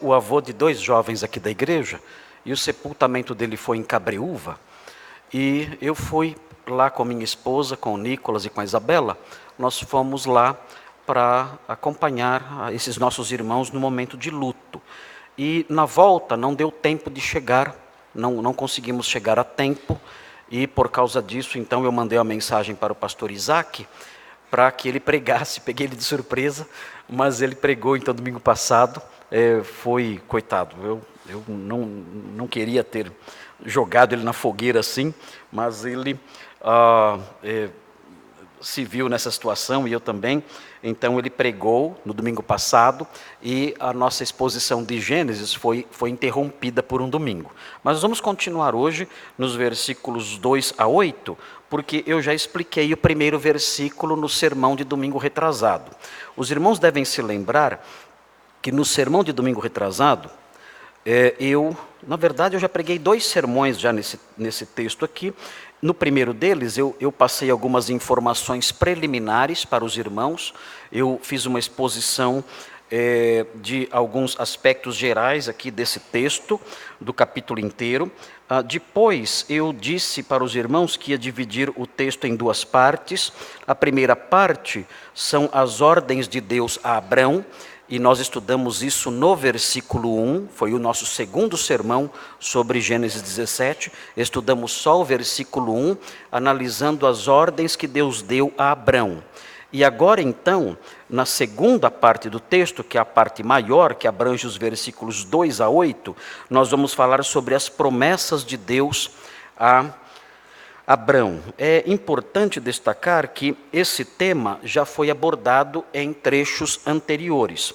o avô de 2 jovens aqui da igreja, e o sepultamento dele foi em Cabreúva, e eu fui lá com minha esposa, com o Nicolas e com a Isabela, nós fomos lá para acompanhar esses nossos irmãos no momento de luto. E na volta não deu tempo de chegar, não conseguimos chegar a tempo, e por causa disso, então, eu mandei uma mensagem para o pastor Isaac, para que ele pregasse, peguei ele de surpresa, mas ele pregou então domingo passado, foi, coitado, eu não queria ter jogado ele na fogueira assim, mas ele se viu nessa situação, e eu também, então ele pregou no domingo passado, e a nossa exposição de Gênesis foi interrompida por um domingo. Mas nós vamos continuar hoje nos versículos 2 a 8, porque eu já expliquei o primeiro versículo no sermão de domingo retrasado. Os irmãos devem se lembrar que no sermão de domingo retrasado, na verdade, eu já preguei 2 sermões já nesse texto aqui. No primeiro deles, eu passei algumas informações preliminares para os irmãos, eu fiz uma exposição de alguns aspectos gerais aqui desse texto, do capítulo inteiro. Depois, eu disse para os irmãos que ia dividir o texto em 2 partes. A primeira parte são as ordens de Deus a Abrão, e nós estudamos isso no versículo 1, foi o nosso segundo sermão sobre Gênesis 17, estudamos só o versículo 1, analisando as ordens que Deus deu a Abrão. E agora então, na segunda parte do texto, que é a parte maior, que abrange os versículos 2 a 8, nós vamos falar sobre as promessas de Deus a Abrão. É importante destacar que esse tema já foi abordado em trechos anteriores,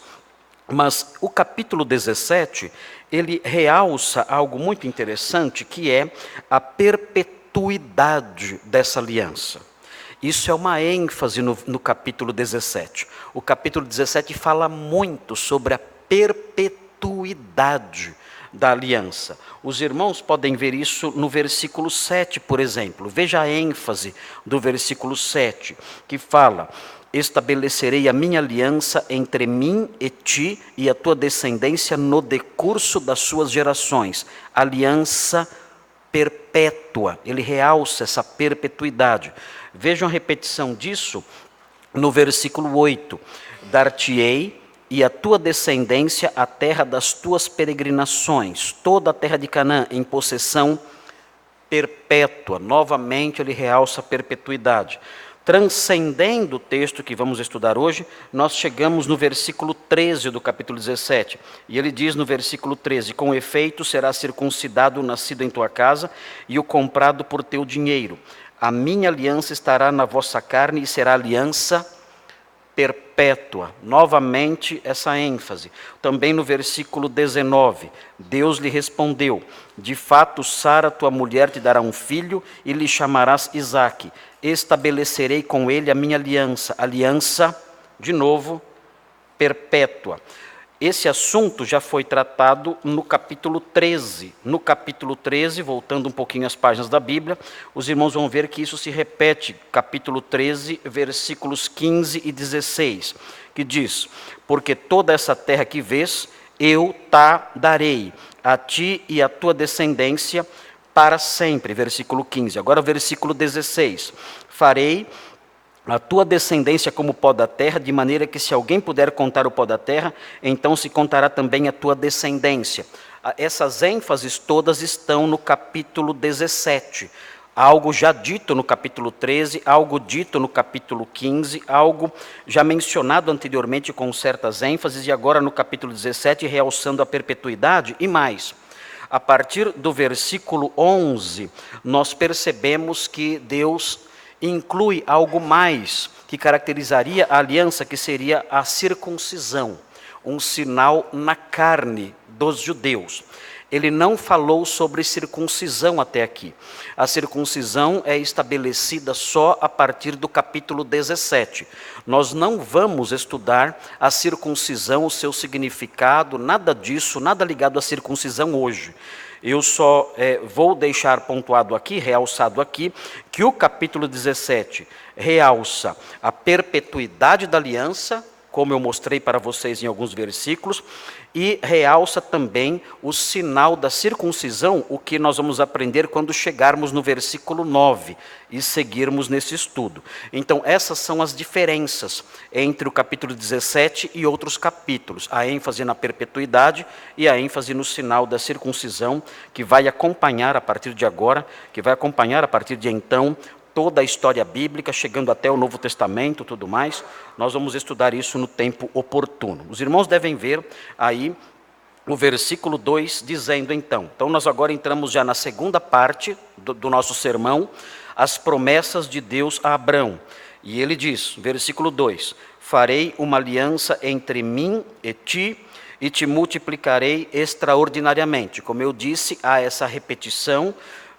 mas o capítulo 17, ele realça algo muito interessante, que é a perpetuidade dessa aliança. Isso é uma ênfase no capítulo 17. O capítulo 17 fala muito sobre a perpetuidade da aliança. Os irmãos podem ver isso no versículo 7, por exemplo. Veja a ênfase do versículo 7, que fala: estabelecerei a minha aliança entre mim e ti e a tua descendência no decurso das suas gerações. Aliança perpétua. Ele realça essa perpetuidade. Vejam a repetição disso no versículo 8. Dar-te-ei e a tua descendência a terra das tuas peregrinações, toda a terra de Canaã em possessão perpétua. Novamente ele realça a perpetuidade. Transcendendo o texto que vamos estudar hoje, nós chegamos no versículo 13 do capítulo 17. E ele diz no versículo 13: com efeito será circuncidado o nascido em tua casa e o comprado por teu dinheiro. A minha aliança estará na vossa carne e será aliança perpétua. Novamente essa ênfase. Também no versículo 19, Deus lhe respondeu: de fato Sara, tua mulher, te dará um filho e lhe chamarás Isaque. Estabelecerei com ele a minha aliança. Aliança, de novo, perpétua. Esse assunto já foi tratado no capítulo 13. No capítulo 13, voltando um pouquinho às páginas da Bíblia, os irmãos vão ver que isso se repete, capítulo 13, versículos 15 e 16, que diz: porque toda essa terra que vês, eu ta darei a ti e a tua descendência para sempre. Versículo 15. Agora o versículo 16. Farei a tua descendência como pó da terra, de maneira que se alguém puder contar o pó da terra, então se contará também a tua descendência. Essas ênfases todas estão no capítulo 17. Algo já dito no capítulo 13, algo dito no capítulo 15, algo já mencionado anteriormente com certas ênfases, e agora no capítulo 17, realçando a perpetuidade e mais. A partir do versículo 11, nós percebemos que Deus inclui algo mais que caracterizaria a aliança, que seria a circuncisão, um sinal na carne dos judeus. Ele não falou sobre circuncisão até aqui. A circuncisão é estabelecida só a partir do capítulo 17. Nós não vamos estudar a circuncisão, o seu significado, nada disso, nada ligado à circuncisão hoje. Eu só vou deixar pontuado aqui, realçado aqui, que o capítulo 17 realça a perpetuidade da aliança, como eu mostrei para vocês em alguns versículos, e realça também o sinal da circuncisão, o que nós vamos aprender quando chegarmos no versículo 9 e seguirmos nesse estudo. Então, essas são as diferenças entre o capítulo 17 e outros capítulos, a ênfase na perpetuidade e a ênfase no sinal da circuncisão, que vai acompanhar a partir de agora, que vai acompanhar a partir de então, toda a história bíblica, chegando até o Novo Testamento e tudo mais. Nós vamos estudar isso no tempo oportuno. Os irmãos devem ver aí o versículo 2 dizendo então nós agora entramos já na segunda parte do nosso sermão, as promessas de Deus a Abrão. E ele diz, versículo 2, farei uma aliança entre mim e te multiplicarei extraordinariamente. Como eu disse, há essa repetição.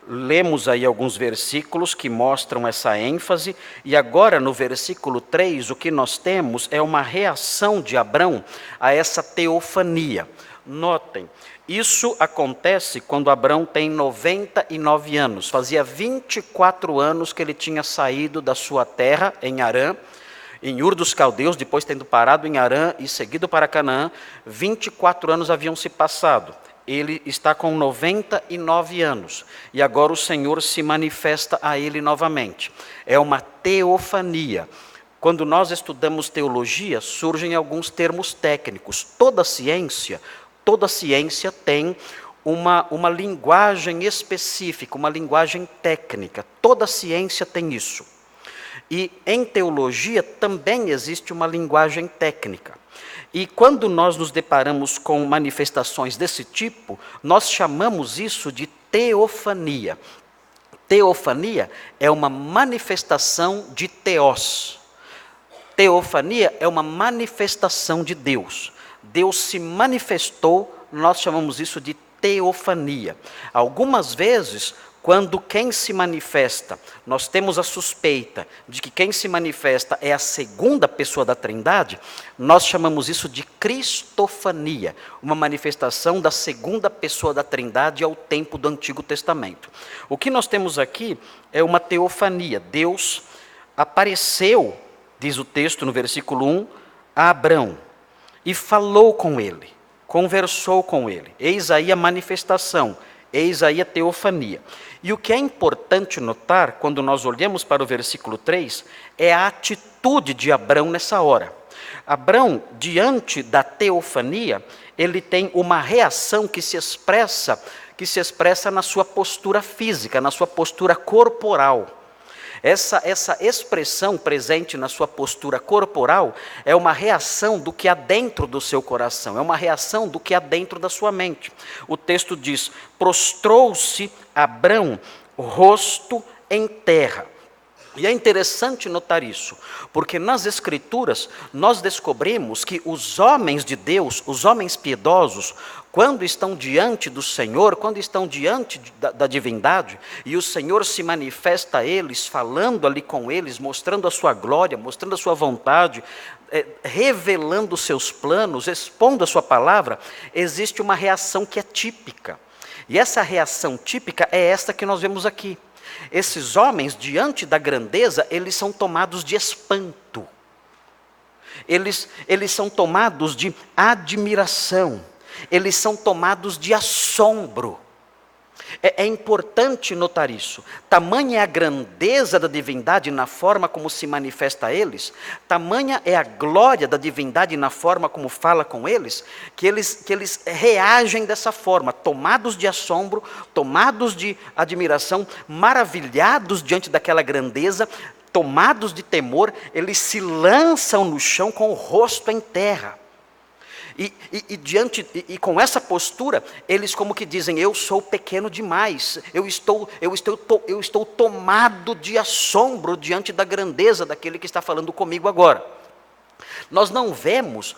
Lemos aí alguns versículos que mostram essa ênfase, e agora no versículo 3 o que nós temos é uma reação de Abrão a essa teofania. Notem, isso acontece quando Abrão tem 99 anos, fazia 24 anos que ele tinha saído da sua terra em Harã, em Ur dos Caldeus, depois tendo parado em Harã e seguido para Canaã, 24 anos haviam se passado. Ele está com 99 anos, e agora o Senhor se manifesta a ele novamente. É uma teofania. Quando nós estudamos teologia, surgem alguns termos técnicos. Toda ciência tem uma linguagem específica, uma linguagem técnica. Toda ciência tem isso. E em teologia também existe uma linguagem técnica. E quando nós nos deparamos com manifestações desse tipo, nós chamamos isso de teofania. Teofania é uma manifestação de teós. Teofania é uma manifestação de Deus. Deus se manifestou, nós chamamos isso de teofania. Algumas vezes, quando quem se manifesta, nós temos a suspeita de que quem se manifesta é a segunda pessoa da Trindade, nós chamamos isso de cristofania, uma manifestação da segunda pessoa da Trindade ao tempo do Antigo Testamento. O que nós temos aqui é uma teofania. Deus apareceu, diz o texto no versículo 1, a Abrão e falou com ele, conversou com ele. Eis aí a manifestação, eis aí a teofania. E o que é importante notar, quando nós olhamos para o versículo 3, é a atitude de Abrão nessa hora. Abrão, diante da teofania, ele tem uma reação que se expressa na sua postura física, na sua postura corporal. Essa expressão presente na sua postura corporal é uma reação do que há dentro do seu coração, é uma reação do que há dentro da sua mente. O texto diz, prostrou-se Abrão, rosto em terra. E é interessante notar isso, porque nas Escrituras nós descobrimos que os homens de Deus, os homens piedosos, quando estão diante do Senhor, quando estão diante da divindade, e o Senhor se manifesta a eles, falando ali com eles, mostrando a sua glória, mostrando a sua vontade, revelando os seus planos, expondo a sua palavra, existe uma reação que é típica. E essa reação típica é esta que nós vemos aqui. Esses homens, diante da grandeza, eles são tomados de espanto. Eles são tomados de admiração. Eles são tomados de assombro. É importante notar isso. Tamanha é a grandeza da divindade na forma como se manifesta a eles, tamanha é a glória da divindade na forma como fala com eles, que eles reagem dessa forma, tomados de assombro, tomados de admiração, maravilhados diante daquela grandeza, tomados de temor, eles se lançam no chão com o rosto em terra. E com essa postura, eles como que dizem, eu sou pequeno demais, eu estou tomado de assombro diante da grandeza daquele que está falando comigo agora. Nós não vemos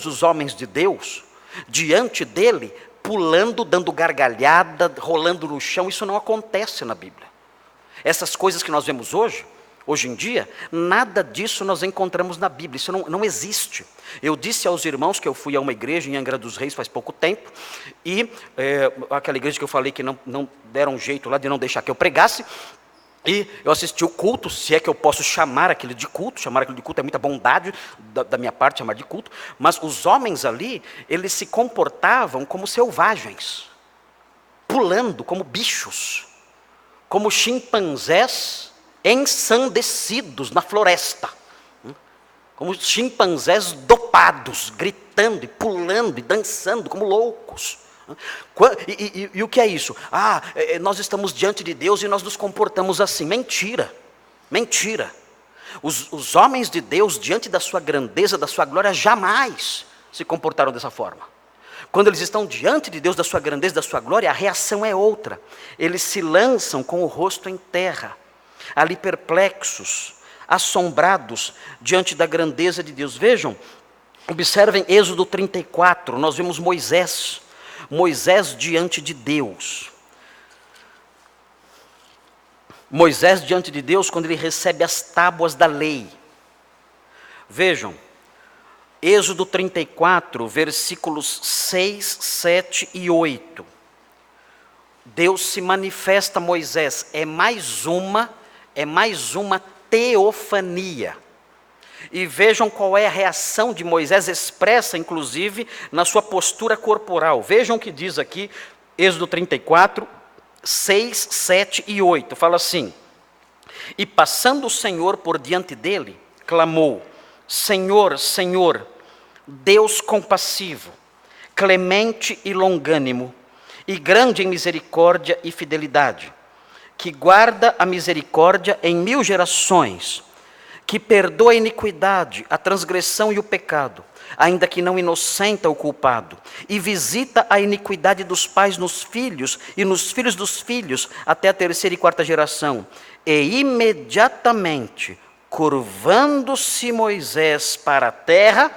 os homens de Deus diante dele, pulando, dando gargalhada, rolando no chão. Isso não acontece na Bíblia. Essas coisas que nós vemos hoje em dia, nada disso nós encontramos na Bíblia, isso não existe. Eu disse aos irmãos que eu fui a uma igreja em Angra dos Reis faz pouco tempo, e aquela igreja que eu falei que não deram jeito lá de não deixar que eu pregasse, E eu assisti o culto, se é que eu posso chamar aquilo de culto é muita bondade da minha parte chamar de culto, mas os homens ali, eles se comportavam como selvagens, pulando como bichos, como chimpanzés ensandecidos na floresta, como chimpanzés dopados, gritando e pulando e dançando como loucos. E o que é isso? Nós estamos diante de Deus e nós nos comportamos assim. Mentira, mentira. Os homens de Deus, diante da sua grandeza, da sua glória, jamais se comportaram dessa forma. Quando eles estão diante de Deus, da sua grandeza, da sua glória, a reação é outra. Eles se lançam com o rosto em terra, ali perplexos, assombrados diante da grandeza de Deus. Vejam, observem Êxodo 34, nós vemos Moisés diante de Deus. Moisés diante de Deus quando ele recebe as tábuas da lei. Vejam, Êxodo 34, versículos 6, 7 e 8. Deus se manifesta a Moisés, é mais uma teofania. E vejam qual é a reação de Moisés, expressa inclusive na sua postura corporal. Vejam o que diz aqui, Êxodo 34, 6, 7 e 8. Fala assim: e passando o Senhor por diante dele, clamou: Senhor, Senhor, Deus compassivo, clemente e longânimo, e grande em misericórdia e fidelidade, que guarda a misericórdia em 1000 gerações, que perdoa a iniquidade, a transgressão e o pecado, ainda que não inocenta o culpado, e visita a iniquidade dos pais nos filhos, e nos filhos dos filhos, até a 3ª e 4ª geração. E imediatamente, curvando-se Moisés para a terra,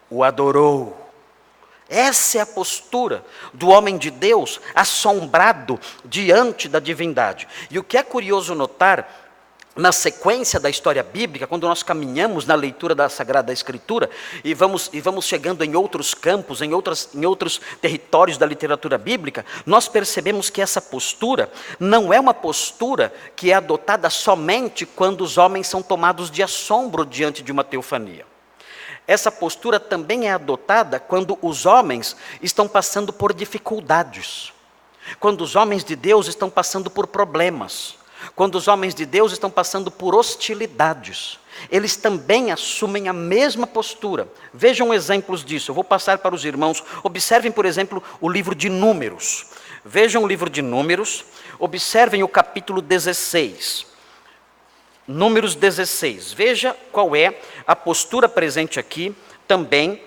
o adorou. Essa é a postura do homem de Deus, assombrado diante da divindade. E o que é curioso notar, na sequência da história bíblica, quando nós caminhamos na leitura da Sagrada Escritura, e vamos chegando em outros campos, em outros territórios da literatura bíblica, nós percebemos que essa postura não é uma postura que é adotada somente quando os homens são tomados de assombro diante de uma teofania. Essa postura também é adotada quando os homens estão passando por dificuldades, quando os homens de Deus estão passando por problemas, quando os homens de Deus estão passando por hostilidades. Eles também assumem a mesma postura. Vejam exemplos disso, eu vou passar para os irmãos. Observem, por exemplo, o livro de Números. Vejam o livro de Números, observem o capítulo 16. Números 16, veja qual é a postura presente aqui também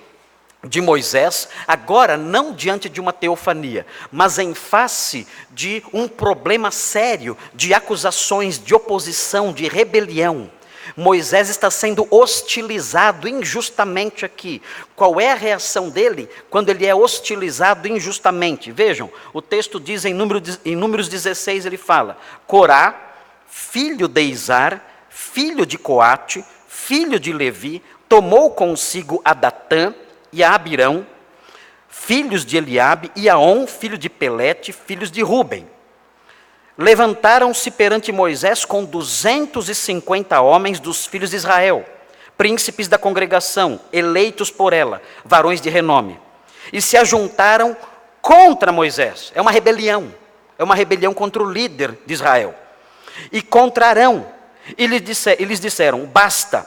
de Moisés, agora não diante de uma teofania, mas em face de um problema sério, de acusações, de oposição, de rebelião. Moisés está sendo hostilizado injustamente aqui. Qual é a reação dele quando ele é hostilizado injustamente? Vejam, o texto diz em Números 16, ele fala: Corá, filho de Izar, filho de Coate, filho de Levi, tomou consigo a Datã e a Abirão, filhos de Eliabe, e Aon, filho de Pelete, filhos de Ruben. Levantaram-se perante Moisés com 250 homens dos filhos de Israel, príncipes da congregação, eleitos por ela, varões de renome, e se ajuntaram contra Moisés. É uma rebelião contra o líder de Israel, e contra Arão. E lhes disseram: basta,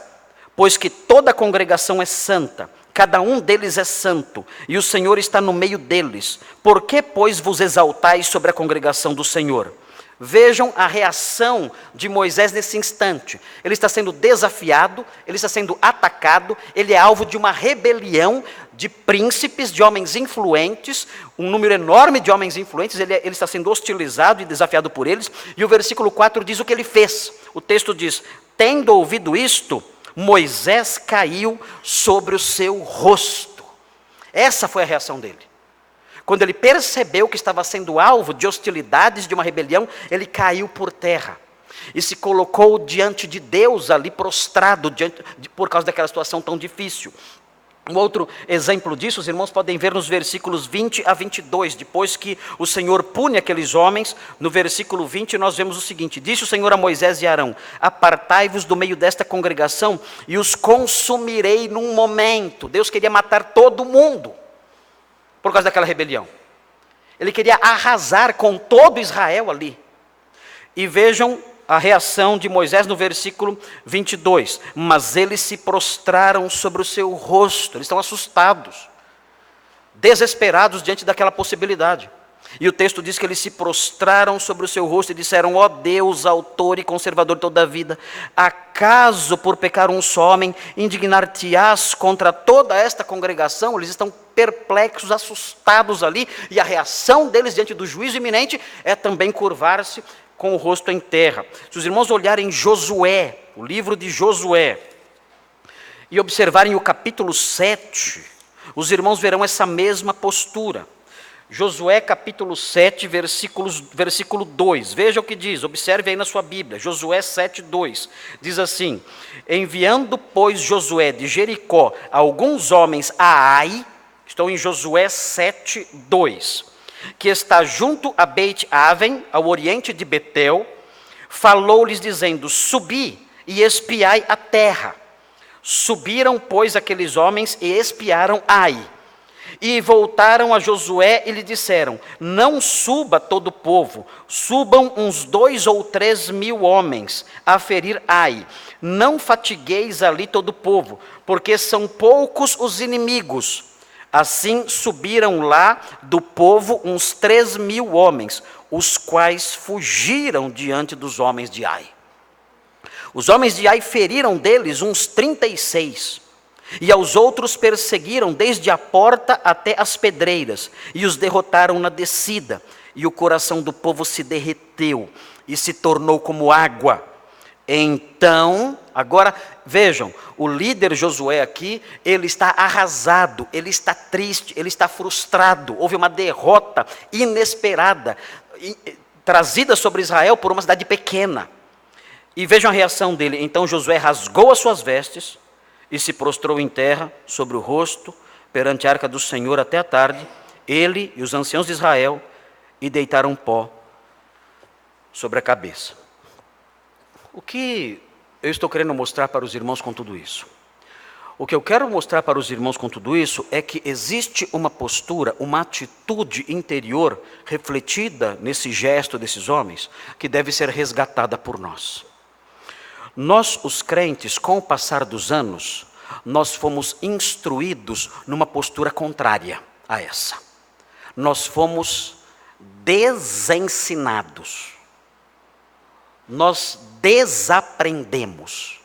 pois que toda a congregação é santa, cada um deles é santo, e o Senhor está no meio deles. Por que, pois, vos exaltais sobre a congregação do Senhor? Vejam a reação de Moisés nesse instante. Ele está sendo desafiado, ele está sendo atacado, ele é alvo de uma rebelião de príncipes, de homens influentes, um número enorme de homens influentes, ele está sendo hostilizado e desafiado por eles. E o versículo 4 diz o que ele fez. O texto diz: tendo ouvido isto, Moisés caiu sobre o seu rosto. Essa foi a reação dele. Quando ele percebeu que estava sendo alvo de hostilidades, de uma rebelião, ele caiu por terra e se colocou diante de Deus ali prostrado, por causa daquela situação tão difícil. Um outro exemplo disso, os irmãos podem ver nos versículos 20 a 22, depois que o Senhor pune aqueles homens, no versículo 20 nós vemos o seguinte: disse o Senhor a Moisés e Arão: apartai-vos do meio desta congregação e os consumirei num momento. Deus queria matar todo mundo por causa daquela rebelião. Ele queria arrasar com todo Israel ali. E vejam a reação de Moisés no versículo 22. Mas eles se prostraram sobre o seu rosto. Eles estão assustados, desesperados diante daquela possibilidade. E o texto diz que eles se prostraram sobre o seu rosto e disseram: ó Deus, autor e conservador de toda a vida, acaso por pecar um só homem, indignar-te-ás contra toda esta congregação? Eles estão perplexos, assustados ali, e a reação deles diante do juízo iminente é também curvar-se com o rosto em terra. Se os irmãos olharem Josué, o livro de Josué, e observarem o capítulo 7, os irmãos verão essa mesma postura. Josué capítulo 7, versículo 2, veja o que diz, observe aí na sua Bíblia, Josué 7, 2, diz assim: enviando, pois, Josué de Jericó alguns homens a Ai, estou em Josué 7, 2, que está junto a Beit-Aven, ao oriente de Betel, falou-lhes dizendo: subi e espiai a terra. Subiram, pois, aqueles homens e espiaram Ai. E voltaram a Josué e lhe disseram: não suba todo o povo, subam uns 2 ou 3 mil homens a ferir Ai. Não fatigueis ali todo o povo, porque são poucos os inimigos. Assim subiram lá do povo uns 3 mil homens, os quais fugiram diante dos homens de Ai. Os homens de Ai feriram deles uns 36, e aos outros perseguiram desde a porta até as pedreiras, e os derrotaram na descida, e o coração do povo se derreteu, e se tornou como água. Então, agora vejam, o líder Josué aqui, ele está arrasado, ele está triste, ele está frustrado. Houve uma derrota inesperada, trazida sobre Israel por uma cidade pequena. E vejam a reação dele. Então Josué rasgou as suas vestes e se prostrou em terra, sobre o rosto, perante a arca do Senhor até a tarde, ele e os anciãos de Israel, e deitaram pó sobre a cabeça. O que eu estou querendo mostrar para os irmãos com tudo isso? O que eu quero mostrar para os irmãos com tudo isso é que existe uma postura, uma atitude interior refletida nesse gesto desses homens, que deve ser resgatada por nós. Nós, os crentes, com o passar dos anos, nós fomos instruídos numa postura contrária a essa. Nós fomos desensinados. Nós desaprendemos,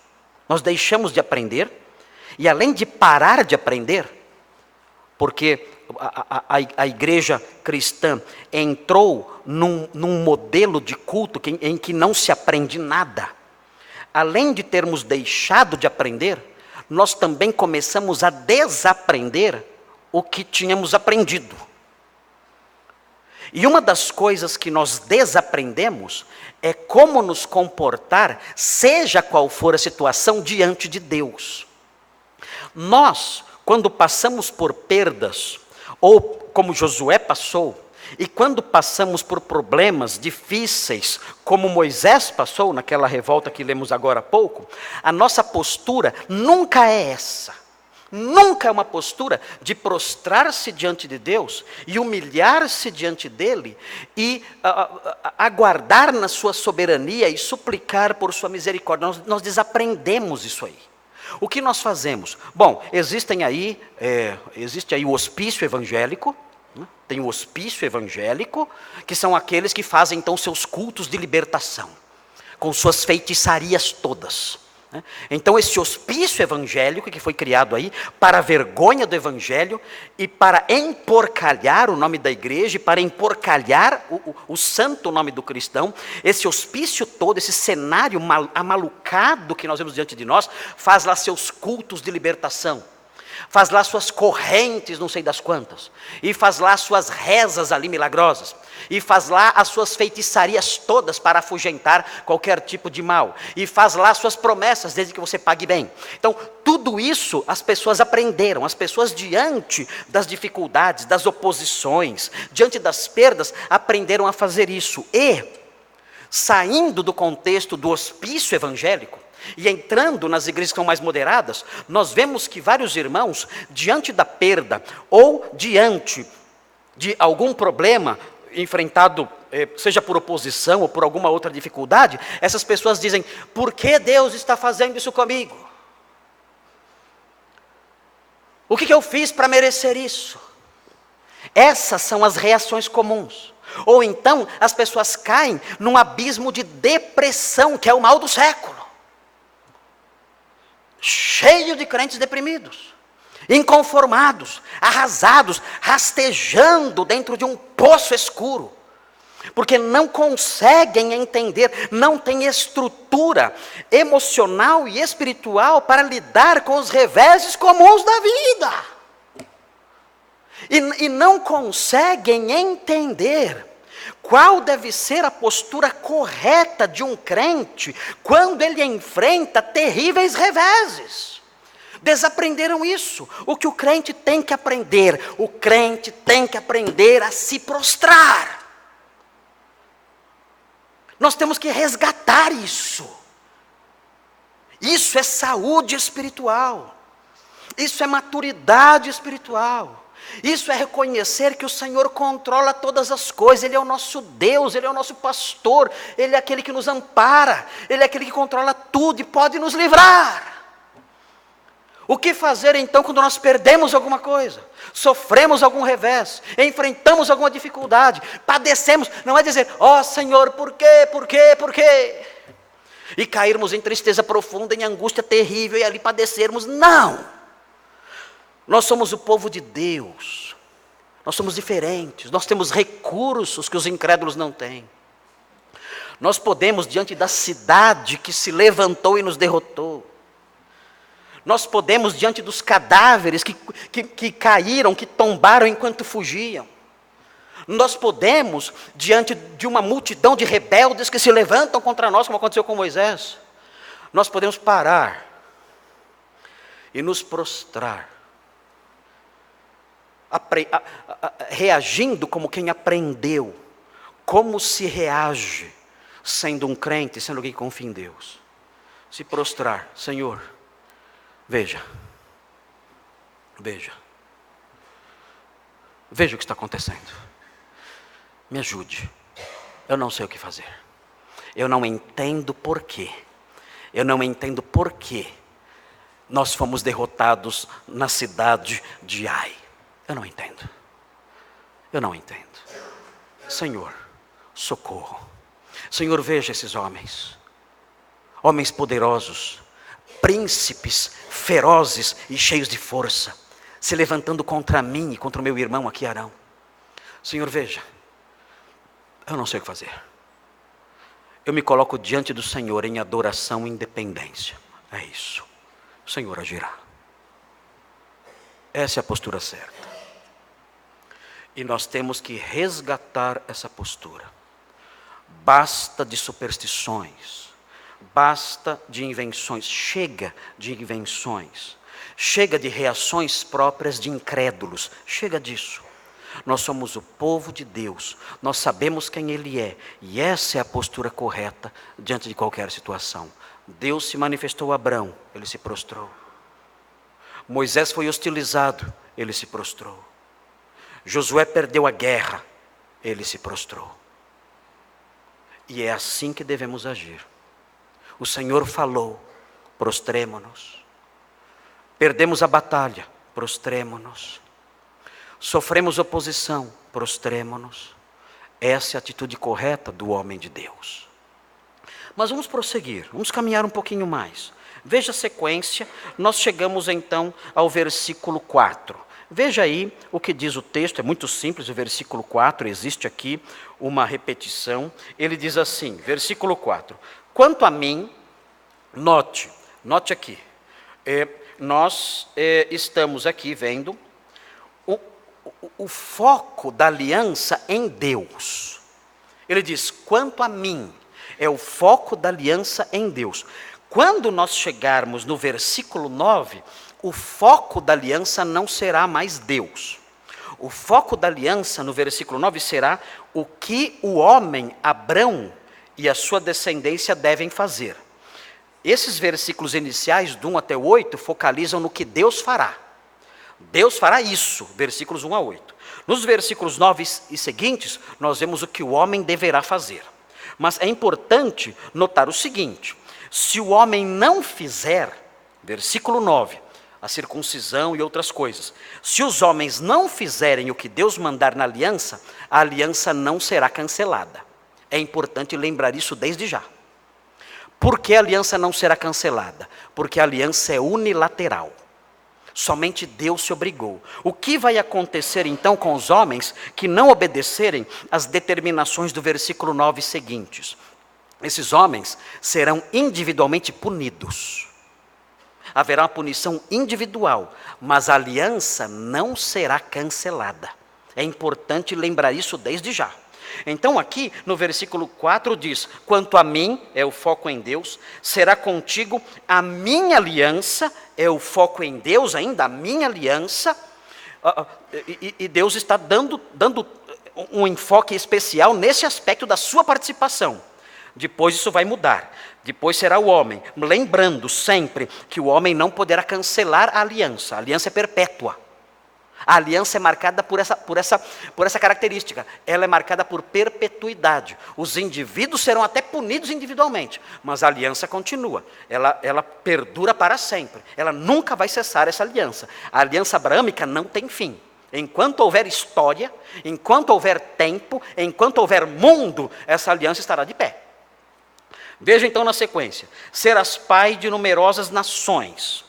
nós deixamos de aprender, e além de parar de aprender, porque a igreja cristã entrou num modelo de culto em que não se aprende nada, além de termos deixado de aprender, nós também começamos a desaprender o que tínhamos aprendido. E uma das coisas que nós desaprendemos é como nos comportar, seja qual for a situação, diante de Deus. Nós, quando passamos por perdas, ou como Josué passou, e quando passamos por problemas difíceis, como Moisés passou naquela revolta que lemos agora há pouco, a nossa postura nunca é essa. Nunca é uma postura de prostrar-se diante de Deus e humilhar-se diante dEle e aguardar na sua soberania e suplicar por sua misericórdia. Nós desaprendemos isso aí. O que nós fazemos? Bom, existe aí o hospício evangélico, né? Tem o hospício evangélico, que são aqueles que fazem então seus cultos de libertação, com suas feitiçarias todas. Então esse hospício evangélico que foi criado aí, para a vergonha do evangelho e para emporcalhar o nome da igreja, e para emporcalhar o santo nome do cristão, esse hospício todo, esse cenário amalucado que nós vemos diante de nós, faz lá seus cultos de libertação. faz lá suas correntes, não sei das quantas, e faz lá suas rezas ali milagrosas, e faz lá as suas feitiçarias todas para afugentar qualquer tipo de mal, e faz lá suas promessas desde que você pague bem. Então, tudo isso as pessoas aprenderam, as pessoas diante das dificuldades, das oposições, diante das perdas, aprenderam a fazer isso. E, saindo do contexto do hospício evangélico, e entrando nas igrejas que são mais moderadas, nós vemos que vários irmãos, diante da perda, ou diante de algum problema enfrentado, seja por oposição ou por alguma outra dificuldade, essas pessoas dizem: por que Deus está fazendo isso comigo? O que eu fiz para merecer isso? Essas são as reações comuns. Ou então, as pessoas caem num abismo de depressão, que é o mal do século. Cheio de crentes deprimidos, inconformados, arrasados, rastejando dentro de um poço escuro, porque não conseguem entender, não têm estrutura emocional e espiritual para lidar com os reveses comuns da vida, e não conseguem entender qual deve ser a postura correta de um crente quando ele enfrenta terríveis reveses. Desaprenderam isso. O que o crente tem que aprender? O crente tem que aprender a se prostrar. Nós temos que resgatar isso. Isso é saúde espiritual. Isso é maturidade espiritual. Isso é reconhecer que o Senhor controla todas as coisas. Ele é o nosso Deus, Ele é o nosso pastor, Ele é aquele que nos ampara, Ele é aquele que controla tudo e pode nos livrar. O que fazer então quando nós perdemos alguma coisa, sofremos algum revés, enfrentamos alguma dificuldade, padecemos? Não é dizer: ó Senhor, por quê, por quê, por quê? E cairmos em tristeza profunda, em angústia terrível e ali padecermos. Não! Nós somos o povo de Deus, nós somos diferentes, nós temos recursos que os incrédulos não têm. Nós podemos, diante da cidade que se levantou e nos derrotou, nós podemos, diante dos cadáveres que caíram, que tombaram enquanto fugiam, nós podemos, diante de uma multidão de rebeldes que se levantam contra nós, como aconteceu com Moisés, nós podemos parar e nos prostrar, reagindo como quem aprendeu como se reage sendo um crente, sendo alguém que confia em Deus. Se prostrar: Senhor, veja o que está acontecendo, me ajude, eu não sei o que fazer, eu não entendo porquê, nós fomos derrotados na cidade de Ai. Eu não entendo. Senhor, socorro. Senhor, veja esses homens poderosos, príncipes ferozes e cheios de força, se levantando contra mim e contra o meu irmão aqui, Arão. Senhor, veja, eu não sei o que fazer. Eu me coloco diante do Senhor em adoração e independência. É isso. O Senhor agirá. Essa é a postura certa. E nós temos que resgatar essa postura. Basta de superstições, basta de invenções, chega de invenções, chega de reações próprias de incrédulos, chega disso. Nós somos o povo de Deus, nós sabemos quem Ele é, e essa é a postura correta diante de qualquer situação. Deus se manifestou a Abrão, ele se prostrou. Moisés foi hostilizado, ele se prostrou. Josué perdeu a guerra, ele se prostrou. E é assim que devemos agir. O Senhor falou, prostremo-nos. Perdemos a batalha, prostremo-nos. Sofremos oposição, prostremo-nos. Essa é a atitude correta do homem de Deus. Mas vamos prosseguir, vamos caminhar um pouquinho mais. Veja a sequência, nós chegamos então ao versículo 4. Veja aí o que diz o texto, é muito simples, o versículo 4, existe aqui uma repetição. Ele diz assim, versículo 4. Quanto a mim, note aqui, nós estamos aqui vendo o foco da aliança em Deus. Ele diz, quanto a mim, é o foco da aliança em Deus. Quando nós chegarmos no versículo 9, o foco da aliança não será mais Deus. O foco da aliança, no versículo 9, será o que o homem, Abrão, e a sua descendência devem fazer. Esses versículos iniciais, do 1 até o 8, focalizam no que Deus fará. Deus fará isso, versículos 1 a 8. Nos versículos 9 e seguintes, nós vemos o que o homem deverá fazer. Mas é importante notar o seguinte, se o homem não fizer, versículo 9, a circuncisão e outras coisas, se os homens não fizerem o que Deus mandar na aliança, a aliança não será cancelada. É importante lembrar isso desde já. Por que a aliança não será cancelada? Porque a aliança é unilateral. Somente Deus se obrigou. O que vai acontecer então com os homens que não obedecerem às determinações do versículo 9 seguintes? Esses homens serão individualmente punidos. Haverá uma punição individual, mas a aliança não será cancelada. É importante lembrar isso desde já. Então aqui no versículo 4 diz, quanto a mim, é o foco em Deus, será contigo a minha aliança, é o foco em Deus ainda, a minha aliança, e Deus está dando um enfoque especial nesse aspecto da sua participação. Depois isso vai mudar, depois será o homem, lembrando sempre que o homem não poderá cancelar a aliança é perpétua. A aliança é marcada por essa característica. Ela é marcada por perpetuidade. Os indivíduos serão até punidos individualmente, mas a aliança continua. Ela perdura para sempre. Ela nunca vai cessar essa aliança. A aliança abraâmica não tem fim. Enquanto houver história, enquanto houver tempo, enquanto houver mundo, essa aliança estará de pé. Veja então na sequência. Serás pai de numerosas nações.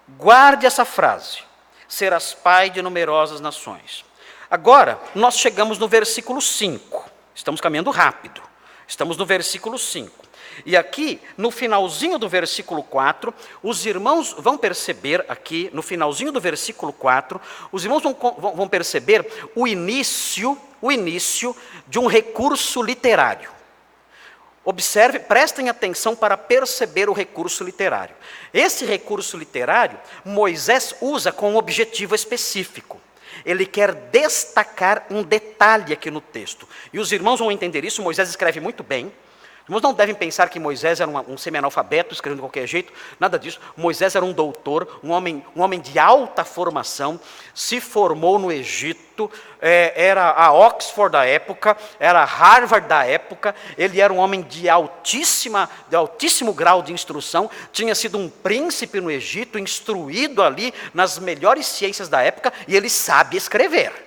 Guarde essa frase. Serás pai de numerosas nações. Agora, nós chegamos no versículo 5. Estamos caminhando rápido. Estamos no versículo 5. E aqui, no finalzinho do versículo 4, os irmãos vão perceber aqui, no finalzinho do versículo 4, os irmãos vão perceber o início de um recurso literário. Observe, prestem atenção para perceber o recurso literário. Esse recurso literário, Moisés usa com um objetivo específico. Ele quer destacar um detalhe aqui no texto. E os irmãos vão entender isso, Moisés escreve muito bem. Os irmãos não devem pensar que Moisés era um semi-analfabeto, escrevendo de qualquer jeito, nada disso. Moisés era um doutor, um homem de alta formação, se formou no Egito, era a Oxford da época, era a Harvard da época, ele era um homem de altíssimo grau de instrução, tinha sido um príncipe no Egito, instruído ali nas melhores ciências da época, e ele sabe escrever.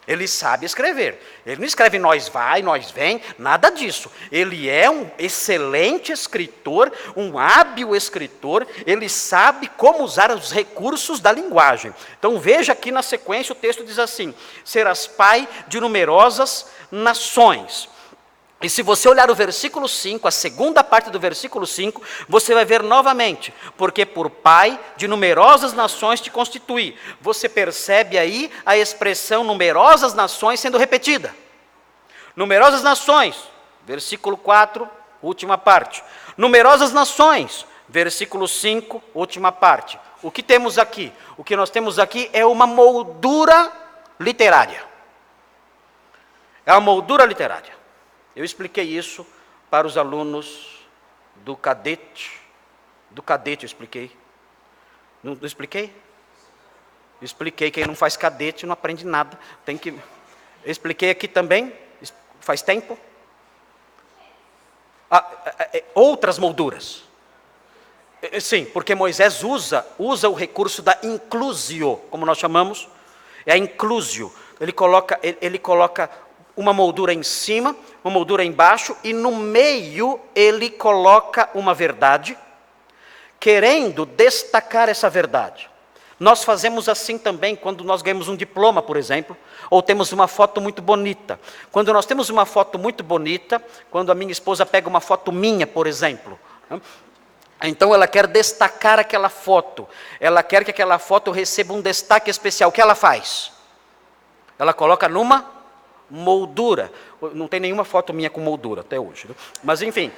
Ele sabe escrever. Ele não escreve nós vai, nós vem, nada disso. Ele é um excelente escritor, um hábil escritor, ele sabe como usar os recursos da linguagem. Então veja aqui na sequência o texto diz assim, serás pai de numerosas nações. E se você olhar o versículo 5, a segunda parte do versículo 5, você vai ver novamente, porque por pai de numerosas nações te constituí. Você percebe aí a expressão numerosas nações sendo repetida. Numerosas nações, versículo 4, última parte. Numerosas nações, versículo 5, última parte. O que temos aqui? O que nós temos aqui é uma moldura literária. É uma moldura literária. Eu expliquei isso para os alunos do cadete. Do cadete eu expliquei. Não expliquei? Expliquei, quem não faz cadete não aprende nada. Eu expliquei aqui também, faz tempo. Outras molduras. Sim, porque Moisés usa o recurso da inclusio, como nós chamamos. É a inclusio. Ele coloca uma moldura em cima, uma moldura embaixo, e no meio ele coloca uma verdade, querendo destacar essa verdade. Nós fazemos assim também quando nós ganhamos um diploma, por exemplo, ou temos uma foto muito bonita. Quando nós temos uma foto muito bonita, quando a minha esposa pega uma foto minha, por exemplo, Então ela quer destacar aquela foto, ela quer que aquela foto receba um destaque especial. O que ela faz? Ela coloca numa moldura. Não tem nenhuma foto minha com moldura até hoje, né? Mas enfim,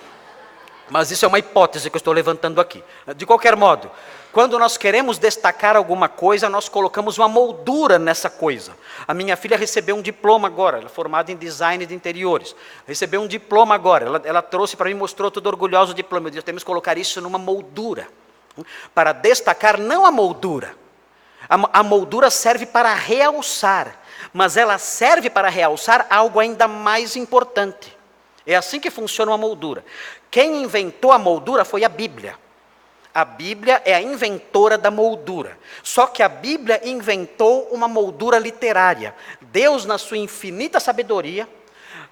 mas isso é uma hipótese que eu estou levantando aqui. De qualquer modo, quando nós queremos destacar alguma coisa, nós colocamos uma moldura nessa coisa. A minha filha recebeu um diploma agora, ela é formada em design de interiores. Recebeu um diploma agora, ela trouxe para mim, mostrou todo orgulhosa o diploma. Eu disse, temos que colocar isso numa moldura, para destacar não a moldura. A moldura serve para realçar, mas ela serve para realçar algo ainda mais importante. É assim que funciona uma moldura. Quem inventou a moldura foi a Bíblia. A Bíblia é a inventora da moldura. Só que a Bíblia inventou uma moldura literária. Deus, na sua infinita sabedoria,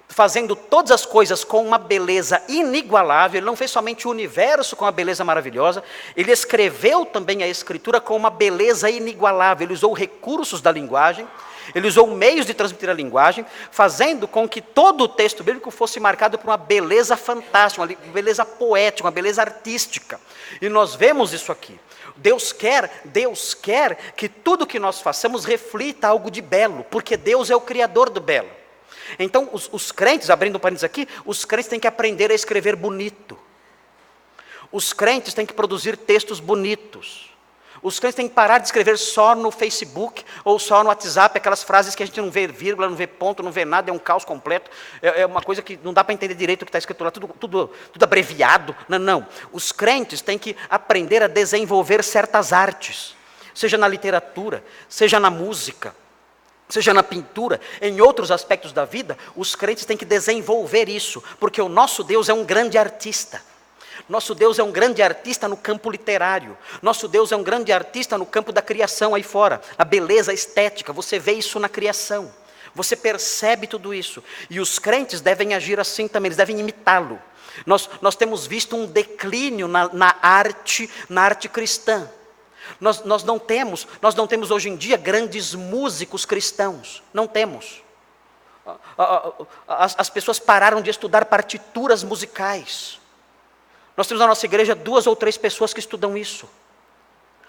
fazendo todas as coisas com uma beleza inigualável, Ele não fez somente o universo com uma beleza maravilhosa, Ele escreveu também a Escritura com uma beleza inigualável. Ele usou recursos da linguagem, Ele usou meios de transmitir a linguagem, fazendo com que todo o texto bíblico fosse marcado por uma beleza fantástica, uma beleza poética, uma beleza artística. E nós vemos isso aqui. Deus quer que tudo que nós façamos reflita algo de belo, porque Deus é o Criador do belo. Então, os crentes, abrindo um parênteses aqui, os crentes têm que aprender a escrever bonito. Os crentes têm que produzir textos bonitos. Os crentes têm que parar de escrever só no Facebook ou só no WhatsApp, aquelas frases que a gente não vê vírgula, não vê ponto, não vê nada, é um caos completo. É uma coisa que não dá para entender direito o que está escrito lá, tudo abreviado. Não. Os crentes têm que aprender a desenvolver certas artes, seja na literatura, seja na música, seja na pintura, em outros aspectos da vida. Os crentes têm que desenvolver isso, porque o nosso Deus é um grande artista. Nosso Deus é um grande artista no campo literário. Nosso Deus é um grande artista no campo da criação aí fora. A beleza estética, você vê isso na criação. Você percebe tudo isso. E os crentes devem agir assim também, eles devem imitá-lo. Nós temos visto um declínio na arte cristã. Nós não temos hoje em dia grandes músicos cristãos. Não temos. As pessoas pararam de estudar partituras musicais. Nós temos na nossa igreja 2 ou 3 pessoas que estudam isso.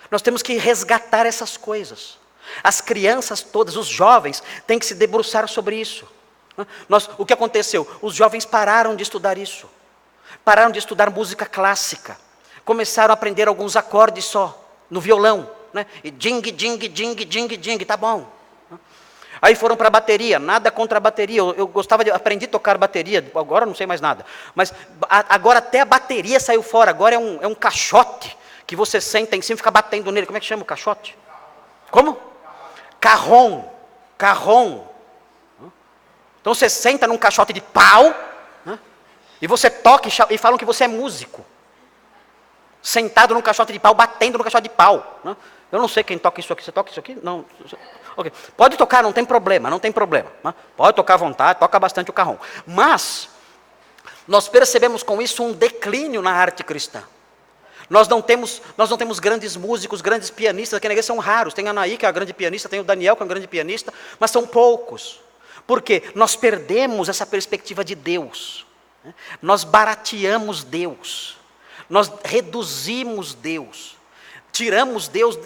Nós temos que resgatar essas coisas. As crianças todas, os jovens, têm que se debruçar sobre isso. O que aconteceu? Os jovens pararam de estudar isso. Pararam de estudar música clássica. Começaram a aprender alguns acordes só, no violão. Né? E ding, ding, ding, ding, ding, tá bom. Aí foram para a bateria, nada contra a bateria, eu gostava de aprender a tocar bateria, agora não sei mais nada. Mas agora até a bateria saiu fora, agora é um caixote, que você senta em cima e fica batendo nele. Como é que chama o caixote? Como? Carrom. Então você senta num caixote de pau, né? E você toca e falam que você é músico. Sentado num caixote de pau, batendo no caixote de pau. Né? Eu não sei quem toca isso aqui. Você toca isso aqui? Não. Okay. Pode tocar, não tem problema. Né? Pode tocar à vontade, toca bastante o carrom. Mas, nós percebemos com isso um declínio na arte cristã. Nós não temos grandes músicos, grandes pianistas, aqui na igreja são raros. Tem a Anaí, que é a grande pianista, tem o Daniel, que é um grande pianista, mas são poucos. Por quê? Nós perdemos essa perspectiva de Deus. Né? Nós barateamos Deus. Nós reduzimos Deus. Tiramos Deus,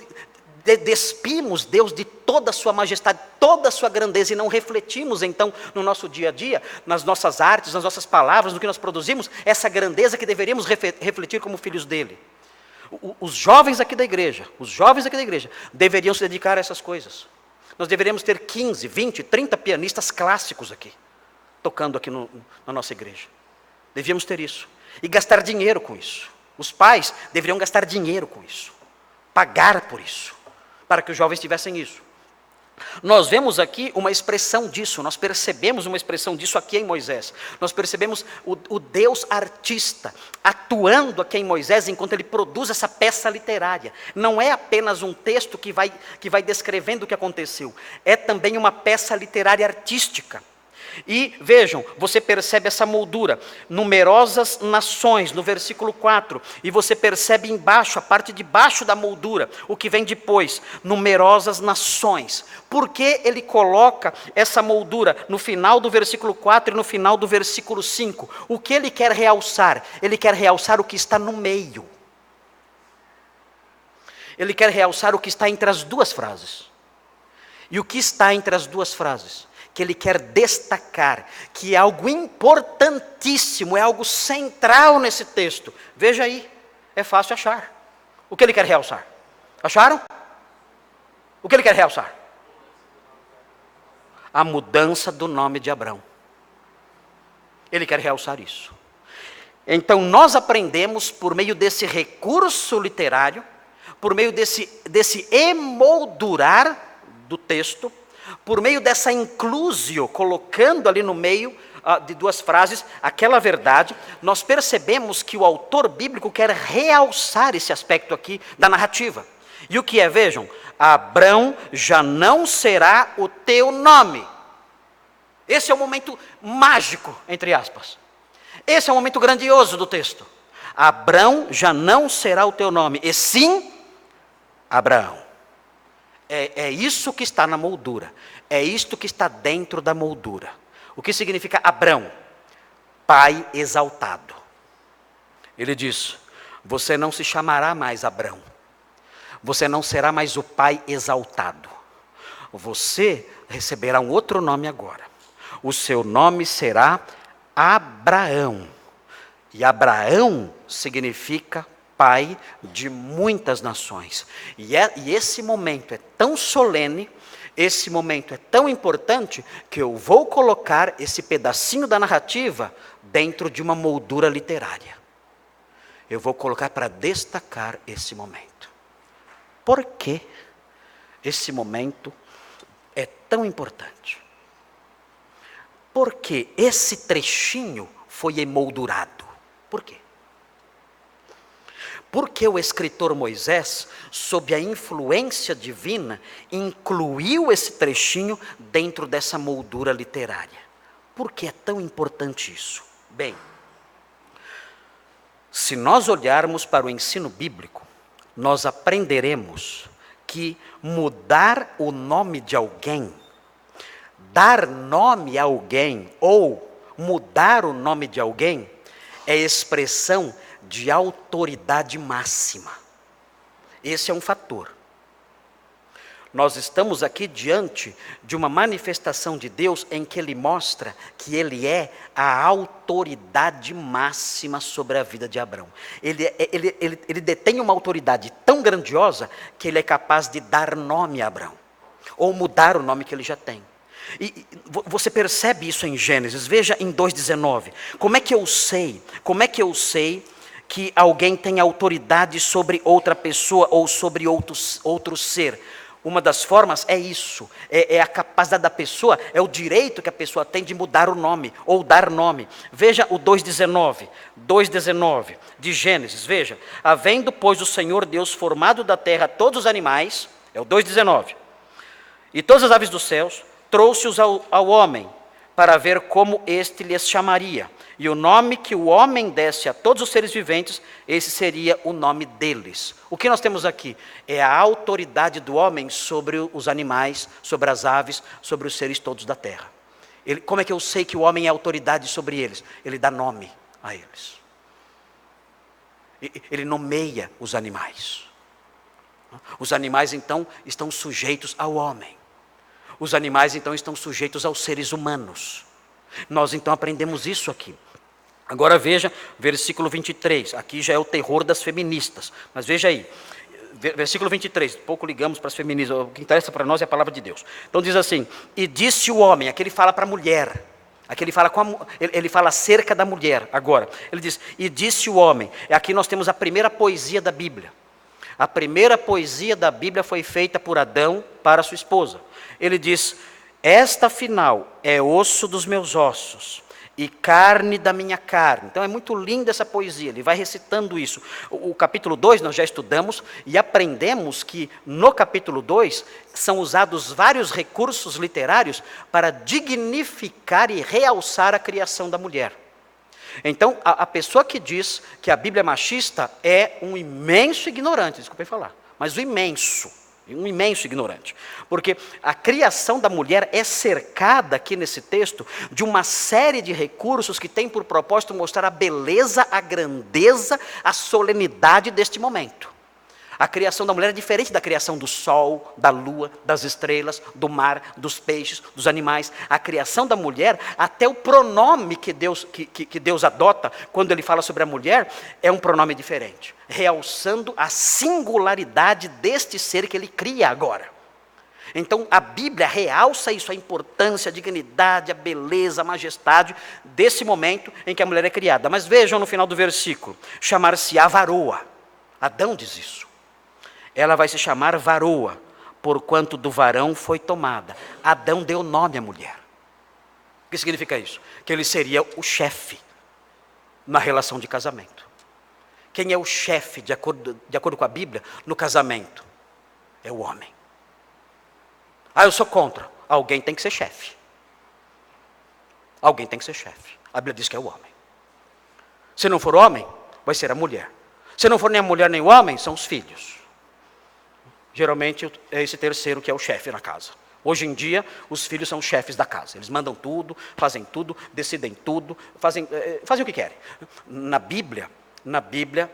despimos Deus de toda a sua majestade, toda a sua grandeza, e não refletimos então no nosso dia a dia, nas nossas artes, nas nossas palavras, no que nós produzimos, essa grandeza que deveríamos refletir como filhos dele. Os jovens aqui da igreja, deveriam se dedicar a essas coisas. Nós deveríamos ter 15, 20, 30 pianistas clássicos aqui, tocando aqui na nossa igreja. Devíamos ter isso. E gastar dinheiro com isso. Os pais deveriam gastar dinheiro com isso. Pagar por isso. Para que os jovens tivessem isso. Nós vemos aqui uma expressão disso. Nós percebemos uma expressão disso aqui em Moisés. Nós percebemos o Deus artista atuando aqui em Moisés enquanto ele produz essa peça literária. Não é apenas um texto que vai descrevendo o que aconteceu. É também uma peça literária artística. E vejam, você percebe essa moldura, numerosas nações, no versículo 4, e você percebe embaixo, a parte de baixo da moldura, o que vem depois, numerosas nações. Por que ele coloca essa moldura no final do versículo 4 e no final do versículo 5? O que ele quer realçar? Ele quer realçar o que está no meio. Ele quer realçar o que está entre as duas frases. E o que está entre as duas frases? Que ele quer destacar que é algo importantíssimo, é algo central nesse texto. Veja aí, é fácil achar. O que ele quer realçar? Acharam? O que ele quer realçar? A mudança do nome de Abrão. Ele quer realçar isso. Então nós aprendemos por meio desse recurso literário, por meio desse emoldurar do texto, por meio dessa inclusio, colocando ali no meio de duas frases aquela verdade, nós percebemos que o autor bíblico quer realçar esse aspecto aqui da narrativa. E o que é? Vejam, Abrão já não será o teu nome. Esse é o momento mágico, entre aspas. Esse é o momento grandioso do texto. Abrão já não será o teu nome, e sim Abraão. É isso que está na moldura. É isto que está dentro da moldura. O que significa Abrão? Pai exaltado. Ele diz: você não se chamará mais Abrão. Você não será mais o pai exaltado. Você receberá um outro nome agora. O seu nome será Abraão. E Abraão significa pai de muitas nações. E esse momento é tão solene, esse momento é tão importante, que eu vou colocar esse pedacinho da narrativa dentro de uma moldura literária. Eu vou colocar para destacar esse momento. Por que esse momento é tão importante? Porque esse trechinho foi emoldurado. Por quê? Porque o escritor Moisés, sob a influência divina, incluiu esse trechinho dentro dessa moldura literária. Por que é tão importante isso? Bem, se nós olharmos para o ensino bíblico, nós aprenderemos que mudar o nome de alguém, dar nome a alguém ou mudar o nome de alguém é expressão de autoridade máxima. Esse é um fator. Nós estamos aqui diante de uma manifestação de Deus em que Ele mostra que Ele é a autoridade máxima sobre a vida de Abrão. Ele detém uma autoridade tão grandiosa que Ele é capaz de dar nome a Abrão, ou mudar o nome que ele já tem. E você percebe isso em Gênesis, veja em 2,19. Como é que eu sei que alguém tem autoridade sobre outra pessoa ou sobre outro ser? Uma das formas é isso, é a capacidade da pessoa, é o direito que a pessoa tem de mudar o nome, ou dar nome. Veja o 2,19 de Gênesis, veja. Havendo, pois, o Senhor Deus formado da terra todos os animais, é o 2,19, e todas as aves dos céus, trouxe-os ao homem, para ver como este lhes chamaria. E o nome que o homem desse a todos os seres viventes, esse seria o nome deles. O que nós temos aqui? É a autoridade do homem sobre os animais, sobre as aves, sobre os seres todos da terra. Como é que eu sei que o homem é autoridade sobre eles? Ele dá nome a eles. Ele nomeia os animais. Os animais, então, estão sujeitos ao homem. Os animais, então, estão sujeitos aos seres humanos. Nós, então, aprendemos isso aqui. Agora veja, versículo 23. Aqui já é o terror das feministas. Mas veja aí, versículo 23. Pouco ligamos para as feministas. O que interessa para nós é a palavra de Deus. Então diz assim: e disse o homem. Aqui ele fala para a mulher. Aqui ele fala acerca da mulher. Agora, ele diz: e disse o homem. Aqui nós temos a primeira poesia da Bíblia. A primeira poesia da Bíblia foi feita por Adão para sua esposa. Ele diz: esta afinal é osso dos meus ossos e carne da minha carne. Então é muito linda essa poesia, ele vai recitando isso. O capítulo 2 nós já estudamos e aprendemos que no capítulo 2 são usados vários recursos literários para dignificar e realçar a criação da mulher. Então a pessoa que diz que a Bíblia é machista é um imenso ignorante, desculpem falar, mas um imenso ignorante, porque a criação da mulher é cercada aqui nesse texto de uma série de recursos que tem por propósito mostrar a beleza, a grandeza, a solenidade deste momento. A criação da mulher é diferente da criação do sol, da lua, das estrelas, do mar, dos peixes, dos animais. A criação da mulher, até o pronome que Deus adota quando ele fala sobre a mulher, é um pronome diferente, realçando a singularidade deste ser que ele cria agora. Então a Bíblia realça isso, a importância, a dignidade, a beleza, a majestade desse momento em que a mulher é criada. Mas vejam no final do versículo, chamar-se-á varoa. Adão diz isso. Ela vai se chamar varoa, porquanto do varão foi tomada. Adão deu nome à mulher. O que significa isso? Que ele seria o chefe na relação de casamento. Quem é o chefe, de acordo com a Bíblia, no casamento? É o homem. Eu sou contra. Alguém tem que ser chefe. Alguém tem que ser chefe. A Bíblia diz que é o homem. Se não for homem, vai ser a mulher. Se não for nem a mulher nem o homem, são os filhos. Geralmente é esse terceiro que é o chefe na casa. Hoje em dia, os filhos são os chefes da casa. Eles mandam tudo, fazem tudo, decidem tudo, fazem o que querem. Na Bíblia,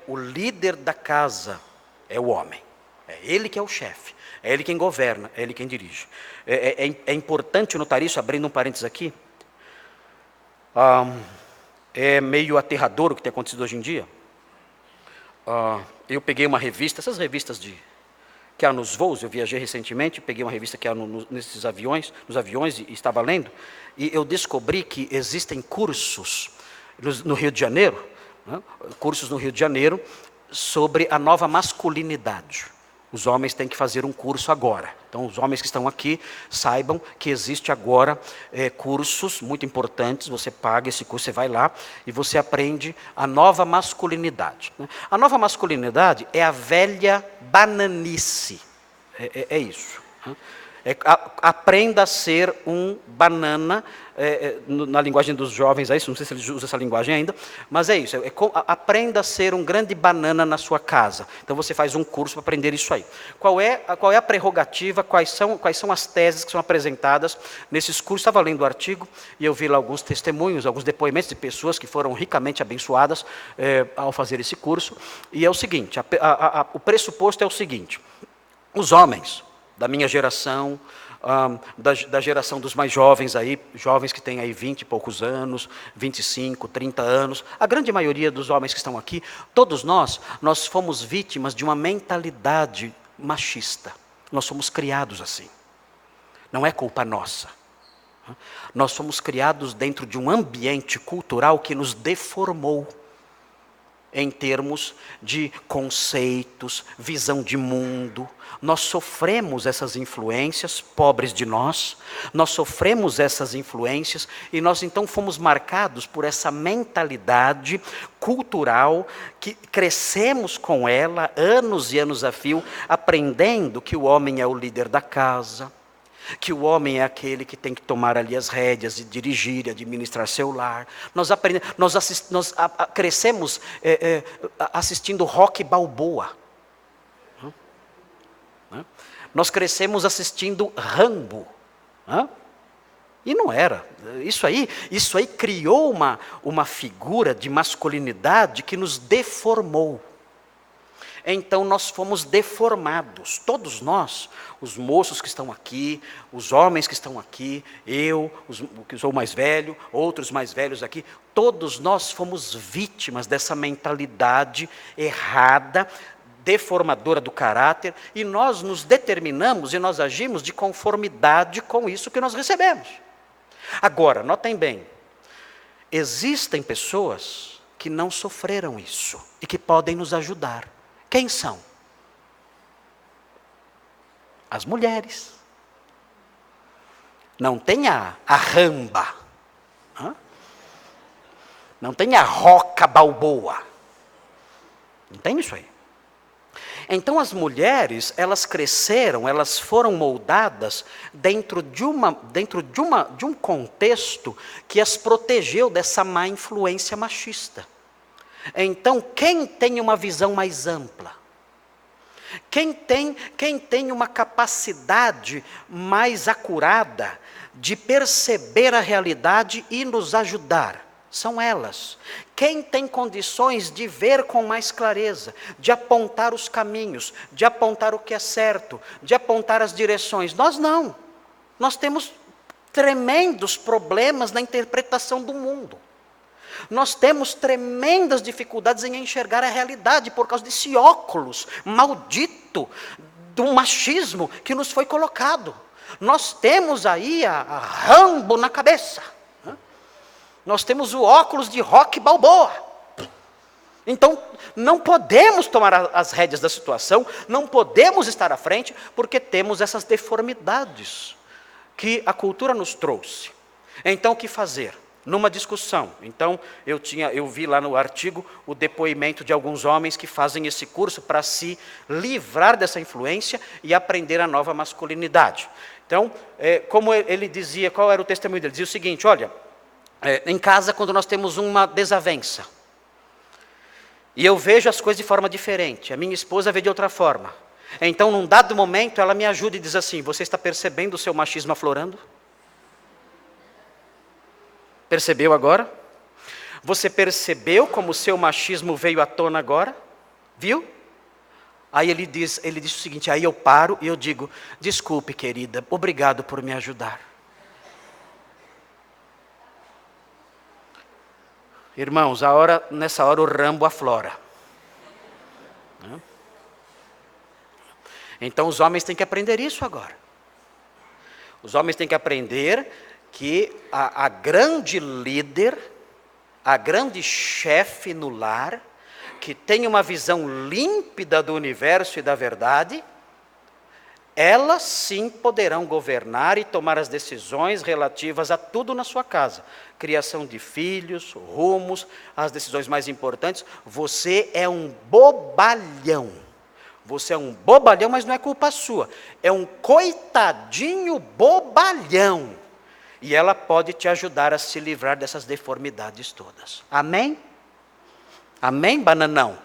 o líder da casa é o homem. É ele que é o chefe. É ele quem governa, é ele quem dirige. É importante notar isso, abrindo um parênteses aqui. É meio aterrador o que tem acontecido hoje em dia. Eu peguei uma revista, essas revistas que há nos voos, eu viajei recentemente, peguei uma revista que há nos aviões e estava lendo, e eu descobri que existem cursos no Rio de Janeiro, né, sobre a nova masculinidade. Os homens têm que fazer um curso agora. Então, os homens que estão aqui, saibam que existe agora cursos muito importantes. Você paga esse curso, você vai lá e você aprende a nova masculinidade. A nova masculinidade é a velha bananice. É isso. Aprenda a ser um banana, na linguagem dos jovens, é isso, não sei se eles usam essa linguagem ainda, mas é isso, aprenda a ser um grande banana na sua casa. Então você faz um curso para aprender isso aí. Qual é a prerrogativa, quais são as teses que são apresentadas nesses cursos? Estava lendo o artigo e eu vi lá alguns testemunhos, alguns depoimentos de pessoas que foram ricamente abençoadas ao fazer esse curso, e é o seguinte, o pressuposto é o seguinte: os homens da minha geração, da geração dos mais jovens aí, jovens que têm aí 20 e poucos anos, 25, 30 anos, a grande maioria dos homens que estão aqui, todos nós fomos vítimas de uma mentalidade machista. Nós somos criados assim. Não é culpa nossa. Nós fomos criados dentro de um ambiente cultural que nos deformou em termos de conceitos, visão de mundo. Nós sofremos essas influências, pobres de nós sofremos essas influências e nós então fomos marcados por essa mentalidade cultural que crescemos com ela anos e anos a fio, aprendendo que o homem é o líder da casa, que o homem é aquele que tem que tomar ali as rédeas e dirigir, e administrar seu lar. Nós crescemos assistindo Rocky Balboa. Nós crescemos assistindo Rambo. E não era. Isso aí criou uma figura de masculinidade que nos deformou. Então nós fomos deformados, todos nós, os moços que estão aqui, os homens que estão aqui, eu, que sou mais velho, outros mais velhos aqui, todos nós fomos vítimas dessa mentalidade errada, deformadora do caráter, e nós nos determinamos e nós agimos de conformidade com isso que nós recebemos. Agora, notem bem, existem pessoas que não sofreram isso e que podem nos ajudar. Quem são? As mulheres. Não tem a Ramba. Não tem a Roca Balboa. Não tem isso aí. Então as mulheres, elas cresceram, elas foram moldadas dentro de um contexto que as protegeu dessa má influência machista. Então, quem tem uma visão mais ampla? Quem tem uma capacidade mais acurada de perceber a realidade e nos ajudar? São elas. Quem tem condições de ver com mais clareza, de apontar os caminhos, de apontar o que é certo, de apontar as direções? Nós não. Nós temos tremendos problemas na interpretação do mundo. Nós temos tremendas dificuldades em enxergar a realidade por causa desse óculos maldito do machismo que nos foi colocado. Nós temos aí a Rambo na cabeça. Nós temos o óculos de Rocky Balboa. Então, não podemos tomar as rédeas da situação, não podemos estar à frente, porque temos essas deformidades que a cultura nos trouxe. Então, o que fazer? Numa discussão. Então, eu vi lá no artigo o depoimento de alguns homens que fazem esse curso para se livrar dessa influência e aprender a nova masculinidade. Então, como ele dizia, qual era o testemunho dele? Dizia o seguinte, olha, em casa quando nós temos uma desavença, e eu vejo as coisas de forma diferente, a minha esposa vê de outra forma. Então, num dado momento, ela me ajuda e diz assim, você está percebendo o seu machismo aflorando? Percebeu agora? Você percebeu como o seu machismo veio à tona agora? Viu? Aí ele diz o seguinte, aí eu paro e eu digo, desculpe querida, obrigado por me ajudar. Irmãos, nessa hora o Rambo aflora. Então os homens têm que aprender isso agora. Os homens têm que aprender que a grande líder, a grande chefe no lar, que tem uma visão límpida do universo e da verdade, elas sim poderão governar e tomar as decisões relativas a tudo na sua casa. Criação de filhos, rumos, as decisões mais importantes. Você é um bobalhão. Você é um bobalhão, mas não é culpa sua. É um coitadinho bobalhão. E ela pode te ajudar a se livrar dessas deformidades todas. Amém? Amém, bananão?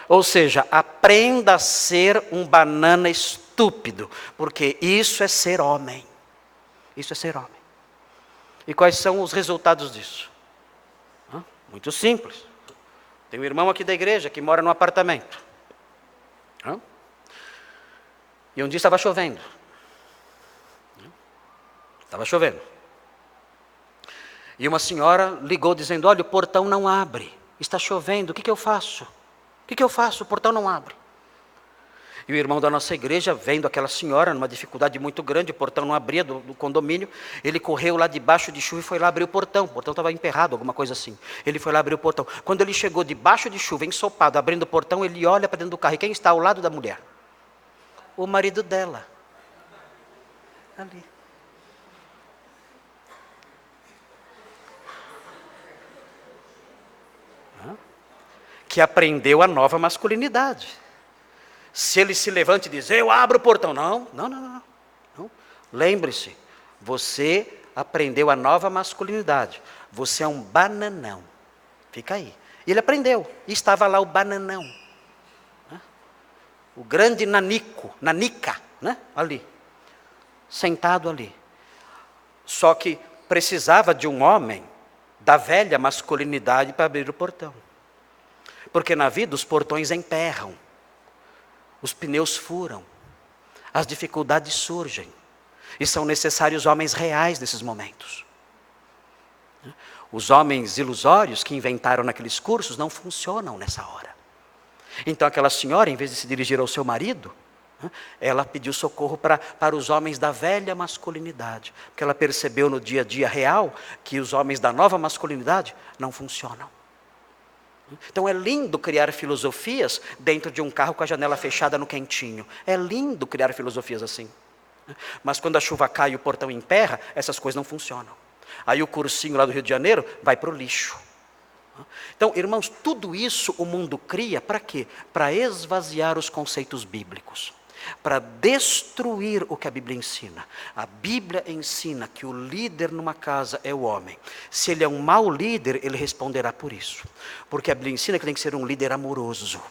Ou seja, aprenda a ser um banana estúpido, porque isso é ser homem. Isso é ser homem. E quais são os resultados disso? Muito simples. Tem um irmão aqui da igreja que mora num apartamento. E um dia estava chovendo. Estava chovendo. E uma senhora ligou dizendo, olha, o portão não abre. Está chovendo, o que eu faço? O que eu faço? O portão não abre. E o irmão da nossa igreja, vendo aquela senhora numa dificuldade muito grande, o portão não abria do condomínio, ele correu lá debaixo de chuva e foi lá abrir o portão estava emperrado, alguma coisa assim. Ele foi lá abrir o portão. Quando ele chegou debaixo de chuva, ensopado, abrindo o portão, ele olha para dentro do carro. E quem está ao lado da mulher? O marido dela. Ali. Que aprendeu a nova masculinidade. Se ele se levanta e diz, eu abro o portão. Não. Lembre-se, você aprendeu a nova masculinidade. Você é um bananão. Fica aí. E ele aprendeu. E estava lá o bananão. O grande nanica, né? Ali. Sentado ali. Só que precisava de um homem da velha masculinidade para abrir o portão. Porque na vida os portões emperram, os pneus furam, as dificuldades surgem, e são necessários homens reais nesses momentos. Os homens ilusórios que inventaram naqueles cursos não funcionam nessa hora. Então aquela senhora, em vez de se dirigir ao seu marido, ela pediu socorro para os homens da velha masculinidade, porque ela percebeu no dia a dia real que os homens da nova masculinidade não funcionam. Então é lindo criar filosofias dentro de um carro com a janela fechada no quentinho. É lindo criar filosofias assim. Mas quando a chuva cai e o portão emperra, essas coisas não funcionam. Aí o cursinho lá do Rio de Janeiro vai para o lixo. Então, irmãos, tudo isso o mundo cria para quê? Para esvaziar os conceitos bíblicos. Para destruir o que a Bíblia ensina. A Bíblia ensina que o líder numa casa é o homem. Se ele é um mau líder, ele responderá por isso. Porque a Bíblia ensina que tem que ser um líder amoroso,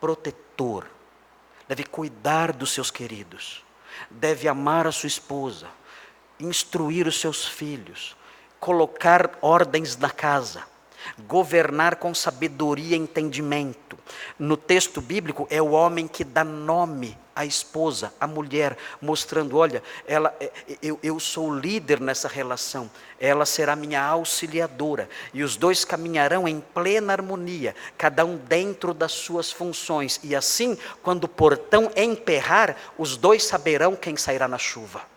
protetor, deve cuidar dos seus queridos, deve amar a sua esposa, instruir os seus filhos, colocar ordens na casa, governar com sabedoria e entendimento. No texto bíblico, é o homem que dá nome à esposa, à mulher, mostrando, olha, eu sou líder nessa relação, ela será minha auxiliadora, e os dois caminharão em plena harmonia, cada um dentro das suas funções, e assim, quando o portão emperrar, os dois saberão quem sairá na chuva.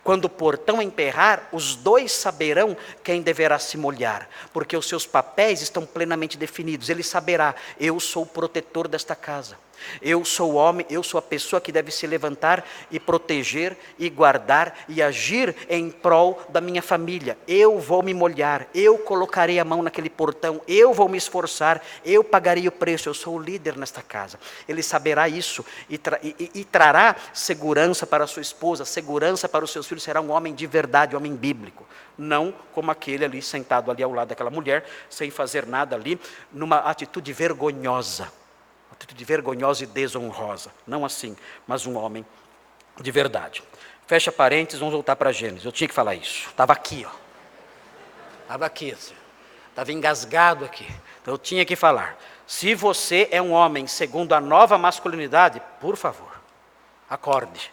Quando o portão emperrar, os dois saberão quem deverá se molhar, porque os seus papéis estão plenamente definidos. Ele saberá, eu sou o protetor desta casa. Eu sou o homem, eu sou a pessoa que deve se levantar e proteger e guardar e agir em prol da minha família. Eu vou me molhar, eu colocarei a mão naquele portão, eu vou me esforçar, eu pagarei o preço, eu sou o líder nesta casa. Ele saberá isso e trará segurança para a sua esposa, segurança para os seus filhos. Será um homem de verdade, um homem bíblico. Não como aquele ali sentado ali ao lado daquela mulher, sem fazer nada ali, numa atitude vergonhosa. Atitude vergonhosa e desonrosa. Não assim, mas um homem de verdade. Fecha parênteses, vamos voltar para Gênesis. Eu tinha que falar isso. Estava aqui, ó. Estava aqui. Estava engasgado aqui. Então eu tinha que falar. Se você é um homem segundo a nova masculinidade, por favor, acorde.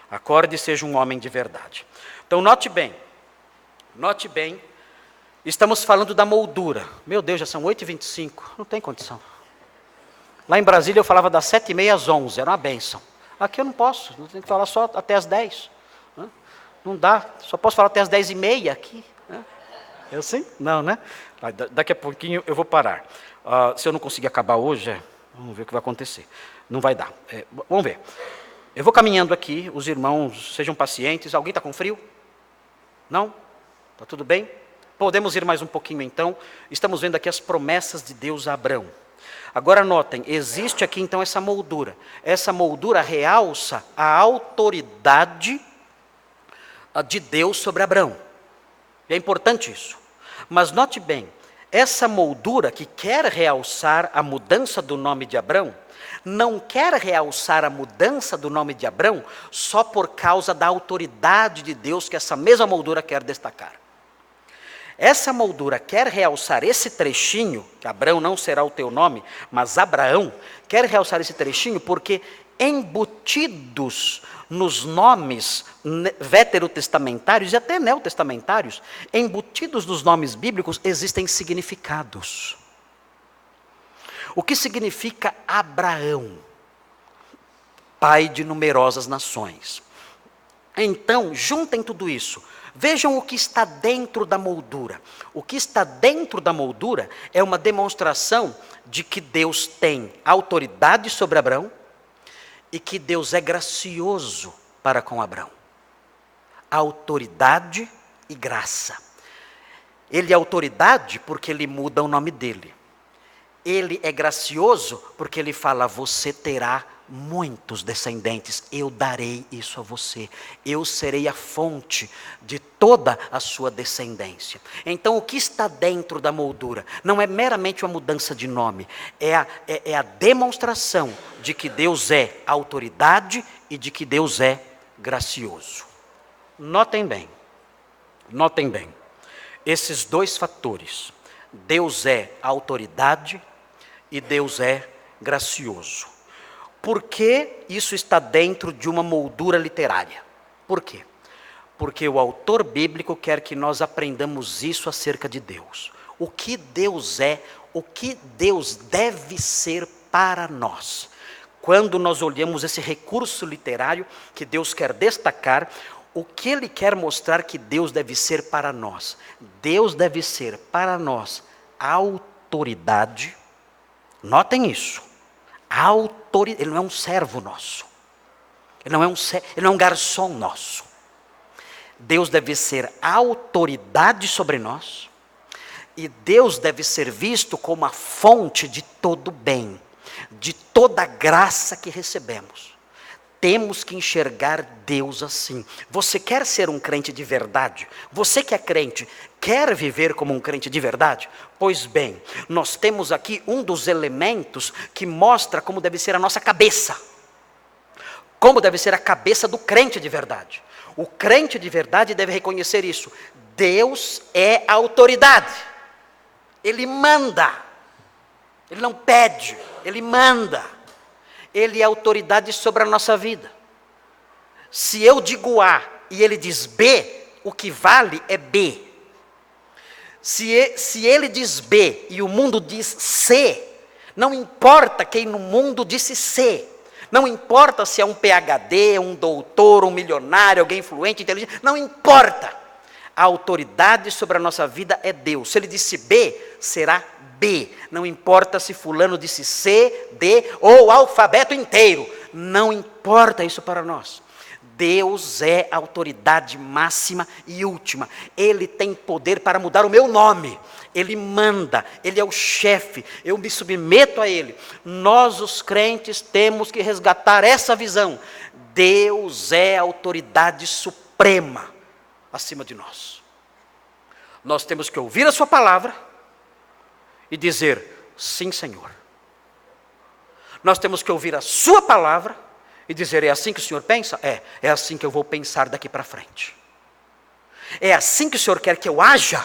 Acorde e seja um homem de verdade. Então note bem. Note bem. Estamos falando da moldura. Meu Deus, já são 8h25. Não tem condição. Lá em Brasília eu falava das 7h30 às 11h, era uma bênção. Aqui eu não posso, eu tenho que falar só até às 10. Não dá, só posso falar até às 10h30 aqui. Eu sim? Não, né? Daqui a pouquinho eu vou parar. Se eu não conseguir acabar hoje, vamos ver o que vai acontecer. Não vai dar. Vamos ver. Eu vou caminhando aqui, os irmãos sejam pacientes. Alguém está com frio? Não? Está tudo bem? Podemos ir mais um pouquinho então. Estamos vendo aqui as promessas de Deus a Abrão. Agora notem, existe aqui então essa moldura. Essa moldura realça a autoridade de Deus sobre Abrão. E é importante isso. Mas note bem, essa moldura que quer realçar a mudança do nome de Abrão, não quer realçar a mudança do nome de Abrão só por causa da autoridade de Deus que essa mesma moldura quer destacar. Essa moldura quer realçar esse trechinho, que Abrão não será o teu nome, mas Abraão, quer realçar esse trechinho porque embutidos nos nomes veterotestamentários e até neotestamentários, embutidos nos nomes bíblicos existem significados. O que significa Abraão? Pai de numerosas nações. Então, juntem tudo isso. Vejam o que está dentro da moldura. O que está dentro da moldura é uma demonstração de que Deus tem autoridade sobre Abrão e que Deus é gracioso para com Abrão. Autoridade e graça. Ele é autoridade porque ele muda o nome dele. Ele é gracioso porque ele fala, você terá muitos descendentes, eu darei isso a você, eu serei a fonte de toda a sua descendência. Então o que está dentro da moldura não é meramente uma mudança de nome, é a demonstração de que Deus é autoridade e de que Deus é gracioso. Notem bem, esses dois fatores, Deus é autoridade e Deus é gracioso. Por que isso está dentro de uma moldura literária? Por quê? Porque o autor bíblico quer que nós aprendamos isso acerca de Deus. O que Deus é, o que Deus deve ser para nós. Quando nós olhamos esse recurso literário que Deus quer destacar, o que ele quer mostrar que Deus deve ser para nós? Deus deve ser para nós autoridade. Notem isso. Ele não é um servo nosso. Ele não é um garçom nosso. Deus deve ser autoridade sobre nós. E Deus deve ser visto como a fonte de todo bem, de toda graça que recebemos. Temos que enxergar Deus assim. Você quer ser um crente de verdade? Você que é crente, quer viver como um crente de verdade? Pois bem, nós temos aqui um dos elementos que mostra como deve ser a nossa cabeça. Como deve ser a cabeça do crente de verdade. O crente de verdade deve reconhecer isso. Deus é a autoridade. Ele manda. Ele não pede, Ele manda. Ele é a autoridade sobre a nossa vida. Se eu digo A e Ele diz B, o que vale é B. Se Ele diz B e o mundo diz C, não importa quem no mundo disse C. Não importa se é um PhD, um doutor, um milionário, alguém influente, inteligente. Não importa. A autoridade sobre a nossa vida é Deus. Se Ele disse B, será B. Não importa se fulano disse C, D ou o alfabeto inteiro. Não importa isso para nós. Deus é a autoridade máxima e última. Ele tem poder para mudar o meu nome. Ele manda, Ele é o chefe, eu me submeto a Ele. Nós, os crentes, temos que resgatar essa visão. Deus é a autoridade suprema acima de nós. Nós temos que ouvir a sua palavra e dizer, sim, Senhor. Nós temos que ouvir a sua palavra e dizer, é assim que o Senhor pensa? É assim que eu vou pensar daqui para frente. É assim que o Senhor quer que eu haja?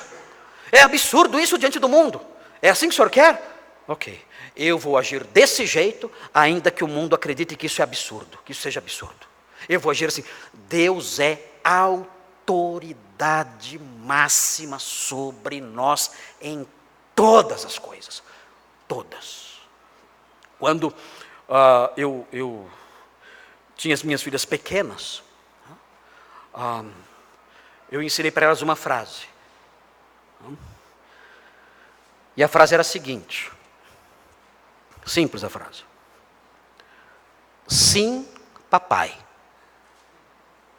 É absurdo isso diante do mundo. É assim que o Senhor quer? Ok, eu vou agir desse jeito, ainda que o mundo acredite que isso é absurdo, que isso seja absurdo. Eu vou agir assim. Deus é autoridade máxima sobre nós em todas as coisas. Todas. Quando eu tinha as minhas filhas pequenas, eu ensinei para elas uma frase. E a frase era a seguinte, simples a frase. Sim, papai.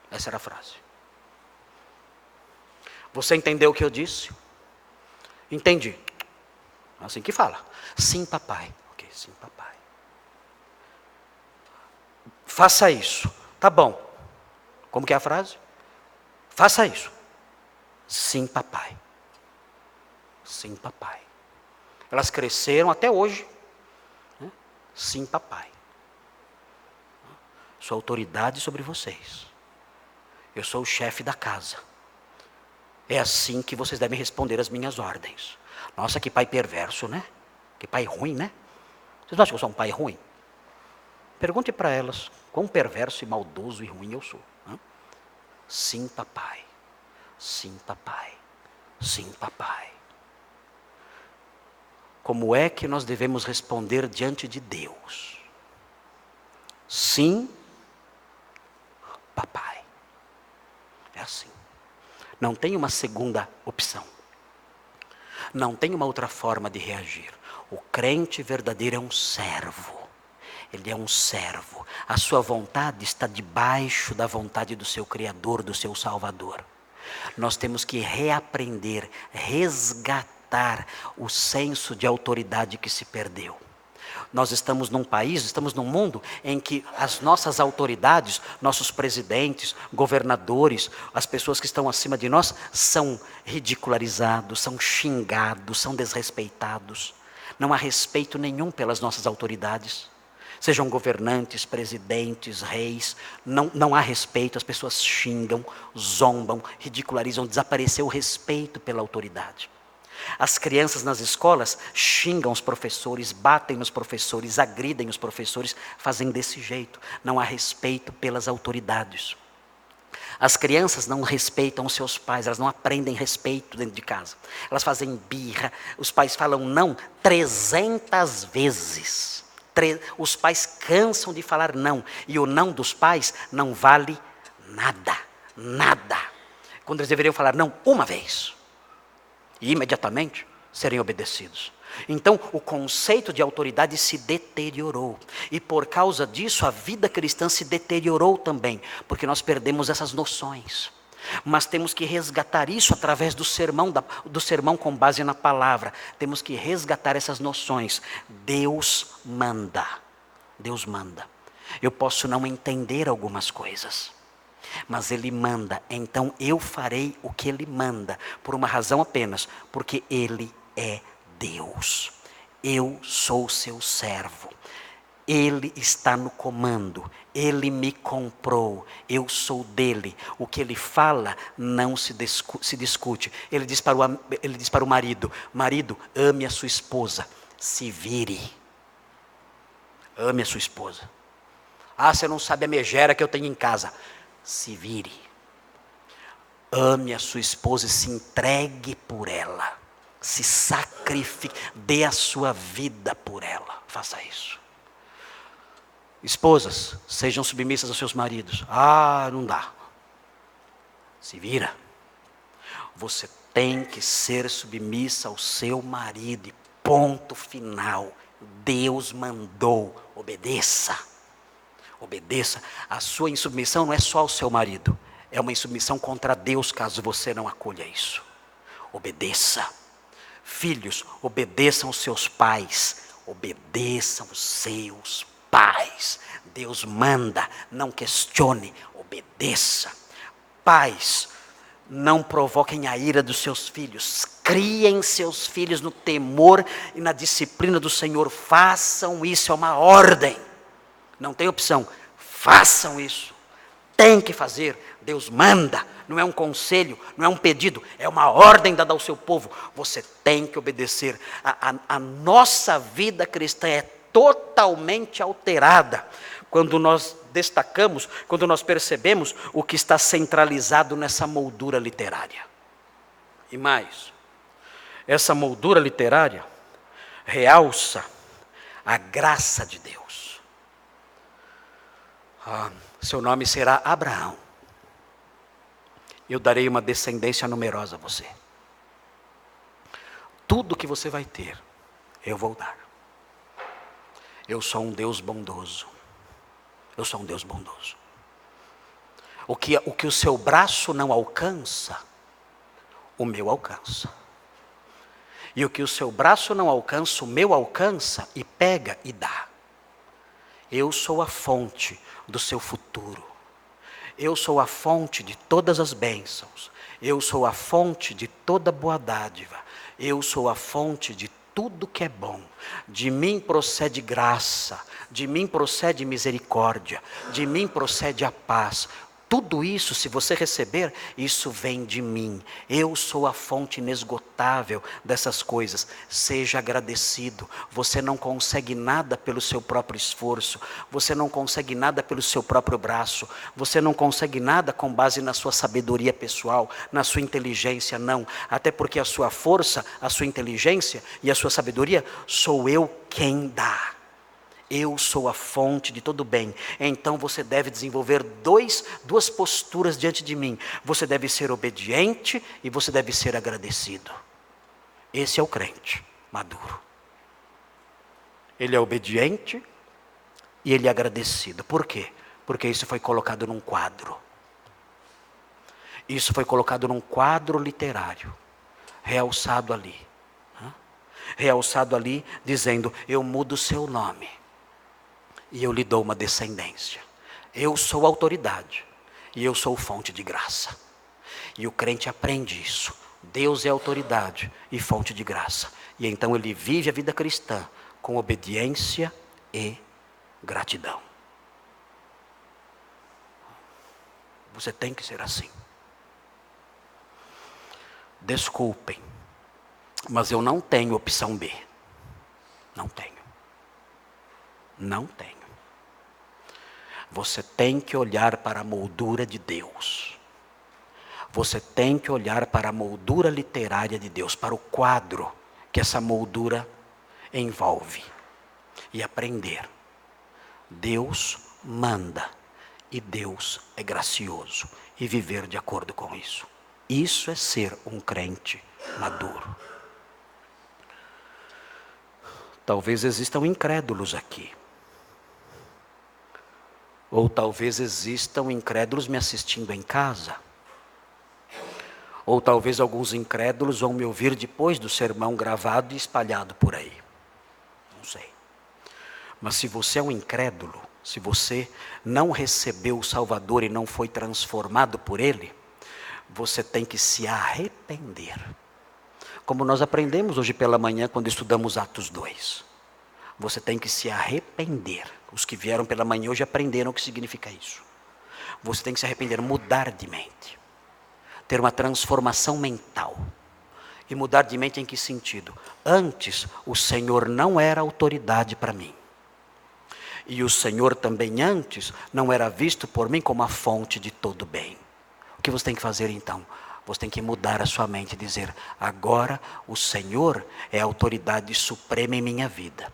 Essa era a frase. Você entendeu o que eu disse? Entendi. Assim que fala. Sim, papai. Ok, sim, papai. Faça isso. Tá bom. Como que é a frase? Faça isso. Sim, papai. Sim, papai. Elas cresceram até hoje. Né? Sim, papai. Sou autoridade sobre vocês. Eu sou o chefe da casa. É assim que vocês devem responder as minhas ordens. Nossa, que pai perverso, né? Que pai ruim, né? Vocês não acham que eu sou um pai ruim? Pergunte para elas quão perverso e maldoso e ruim eu sou. Sim, papai. Sim, papai. Sim, papai. Como é que nós devemos responder diante de Deus? Sim, papai. É assim. Não tem uma segunda opção. Não tem uma outra forma de reagir. O crente verdadeiro é um servo. Ele é um servo. A sua vontade está debaixo da vontade do seu Criador, do seu Salvador. Nós temos que reaprender, resgatar o senso de autoridade que se perdeu. Nós estamos num país, estamos num mundo em que as nossas autoridades, nossos presidentes, governadores, as pessoas que estão acima de nós, são ridicularizados, são xingados, são desrespeitados. Não há respeito nenhum pelas nossas autoridades. Sejam governantes, presidentes, reis, não há respeito, as pessoas xingam, zombam, ridicularizam, desapareceu o respeito pela autoridade. As crianças nas escolas xingam os professores, batem nos professores, agridem os professores, fazem desse jeito. Não há respeito pelas autoridades. As crianças não respeitam os seus pais, elas não aprendem respeito dentro de casa. Elas fazem birra, os pais falam não 300 vezes. Os pais cansam de falar não, e o não dos pais não vale nada, nada. Quando eles deveriam falar não uma vez, e imediatamente serem obedecidos. Então, o conceito de autoridade se deteriorou. E por causa disso, a vida cristã se deteriorou também. Porque nós perdemos essas noções. Mas temos que resgatar isso através do sermão com base na palavra. Temos que resgatar essas noções. Deus manda. Deus manda. Eu posso não entender algumas coisas, mas Ele manda, então eu farei o que Ele manda, por uma razão apenas, porque Ele é Deus. Eu sou seu servo. Ele está no comando, Ele me comprou, eu sou dele. O que Ele fala não se discute. Ele diz para o marido: marido, ame a sua esposa, se vire. Ame a sua esposa. Ah, você não sabe a megera que eu tenho em casa. Se vire. Ame a sua esposa e se entregue por ela. Se sacrifique, dê a sua vida por ela. Faça isso. Esposas, sejam submissas aos seus maridos. Ah, não dá. Se vira. Você tem que ser submissa ao seu marido. Ponto final. Deus mandou. Obedeça. Obedeça. A sua insubmissão não é só ao seu marido. É uma insubmissão contra Deus, caso você não acolha isso. Obedeça. Filhos, obedeçam os seus pais. Obedeçam os seus pais. Deus manda, não questione, obedeça. Pais, não provoquem a ira dos seus filhos. Criem seus filhos no temor e na disciplina do Senhor. Façam isso, é uma ordem. Não tem opção. Façam isso. Tem que fazer. Deus manda. Não é um conselho, não é um pedido. É uma ordem dada ao seu povo. Você tem que obedecer. A nossa vida cristã é totalmente alterada quando nós destacamos, quando nós percebemos o que está centralizado nessa moldura literária. E mais, essa moldura literária realça a graça de Deus. Seu nome será Abraão. Eu darei uma descendência numerosa a você. Tudo que você vai ter, eu vou dar. Eu sou um Deus bondoso. Eu sou um Deus bondoso. O que o seu braço não alcança, o meu alcança. E o que o seu braço não alcança, o meu alcança e pega e dá. Eu sou a fonte do seu futuro. Eu sou a fonte de todas as bênçãos. Eu sou a fonte de toda boa dádiva. Eu sou a fonte de tudo que é bom. De mim procede graça. De mim procede misericórdia. De mim procede a paz. Tudo isso, se você receber, isso vem de mim. Eu sou a fonte inesgotável dessas coisas. Seja agradecido. Você não consegue nada pelo seu próprio esforço. Você não consegue nada pelo seu próprio braço. Você não consegue nada com base na sua sabedoria pessoal, na sua inteligência, não. Até porque a sua força, a sua inteligência e a sua sabedoria, sou eu quem dá. Eu sou a fonte de todo bem. Então você deve desenvolver duas posturas diante de mim. Você deve ser obediente e você deve ser agradecido. Esse é o crente maduro. Ele é obediente e ele é agradecido. Por quê? Porque isso foi colocado num quadro. Isso foi colocado num quadro literário. Realçado ali. Realçado ali dizendo: eu mudo o seu nome. E eu lhe dou uma descendência. Eu sou autoridade. E eu sou fonte de graça. E o crente aprende isso. Deus é autoridade e fonte de graça. E então ele vive a vida cristã com obediência e gratidão. Você tem que ser assim. Desculpem, mas eu não tenho opção B. Não tenho. Não tenho. Você tem que olhar para a moldura de Deus. Você tem que olhar para a moldura literária de Deus, para o quadro que essa moldura envolve. E aprender. Deus manda. E Deus é gracioso. E viver de acordo com isso. Isso é ser um crente maduro. Talvez existam incrédulos aqui. Ou talvez existam incrédulos me assistindo em casa. Ou talvez alguns incrédulos vão me ouvir depois do sermão gravado e espalhado por aí. Não sei. Mas se você é um incrédulo, se você não recebeu o Salvador e não foi transformado por Ele, você tem que se arrepender. Como nós aprendemos hoje pela manhã quando estudamos Atos 2. Você tem que se arrepender. Os que vieram pela manhã hoje aprenderam o que significa isso. Você tem que se arrepender, mudar de mente. Ter uma transformação mental. E mudar de mente em que sentido? Antes, o Senhor não era autoridade para mim. E o Senhor também antes não era visto por mim como a fonte de todo bem. O que você tem que fazer então? Você tem que mudar a sua mente e dizer: agora o Senhor é a autoridade suprema em minha vida.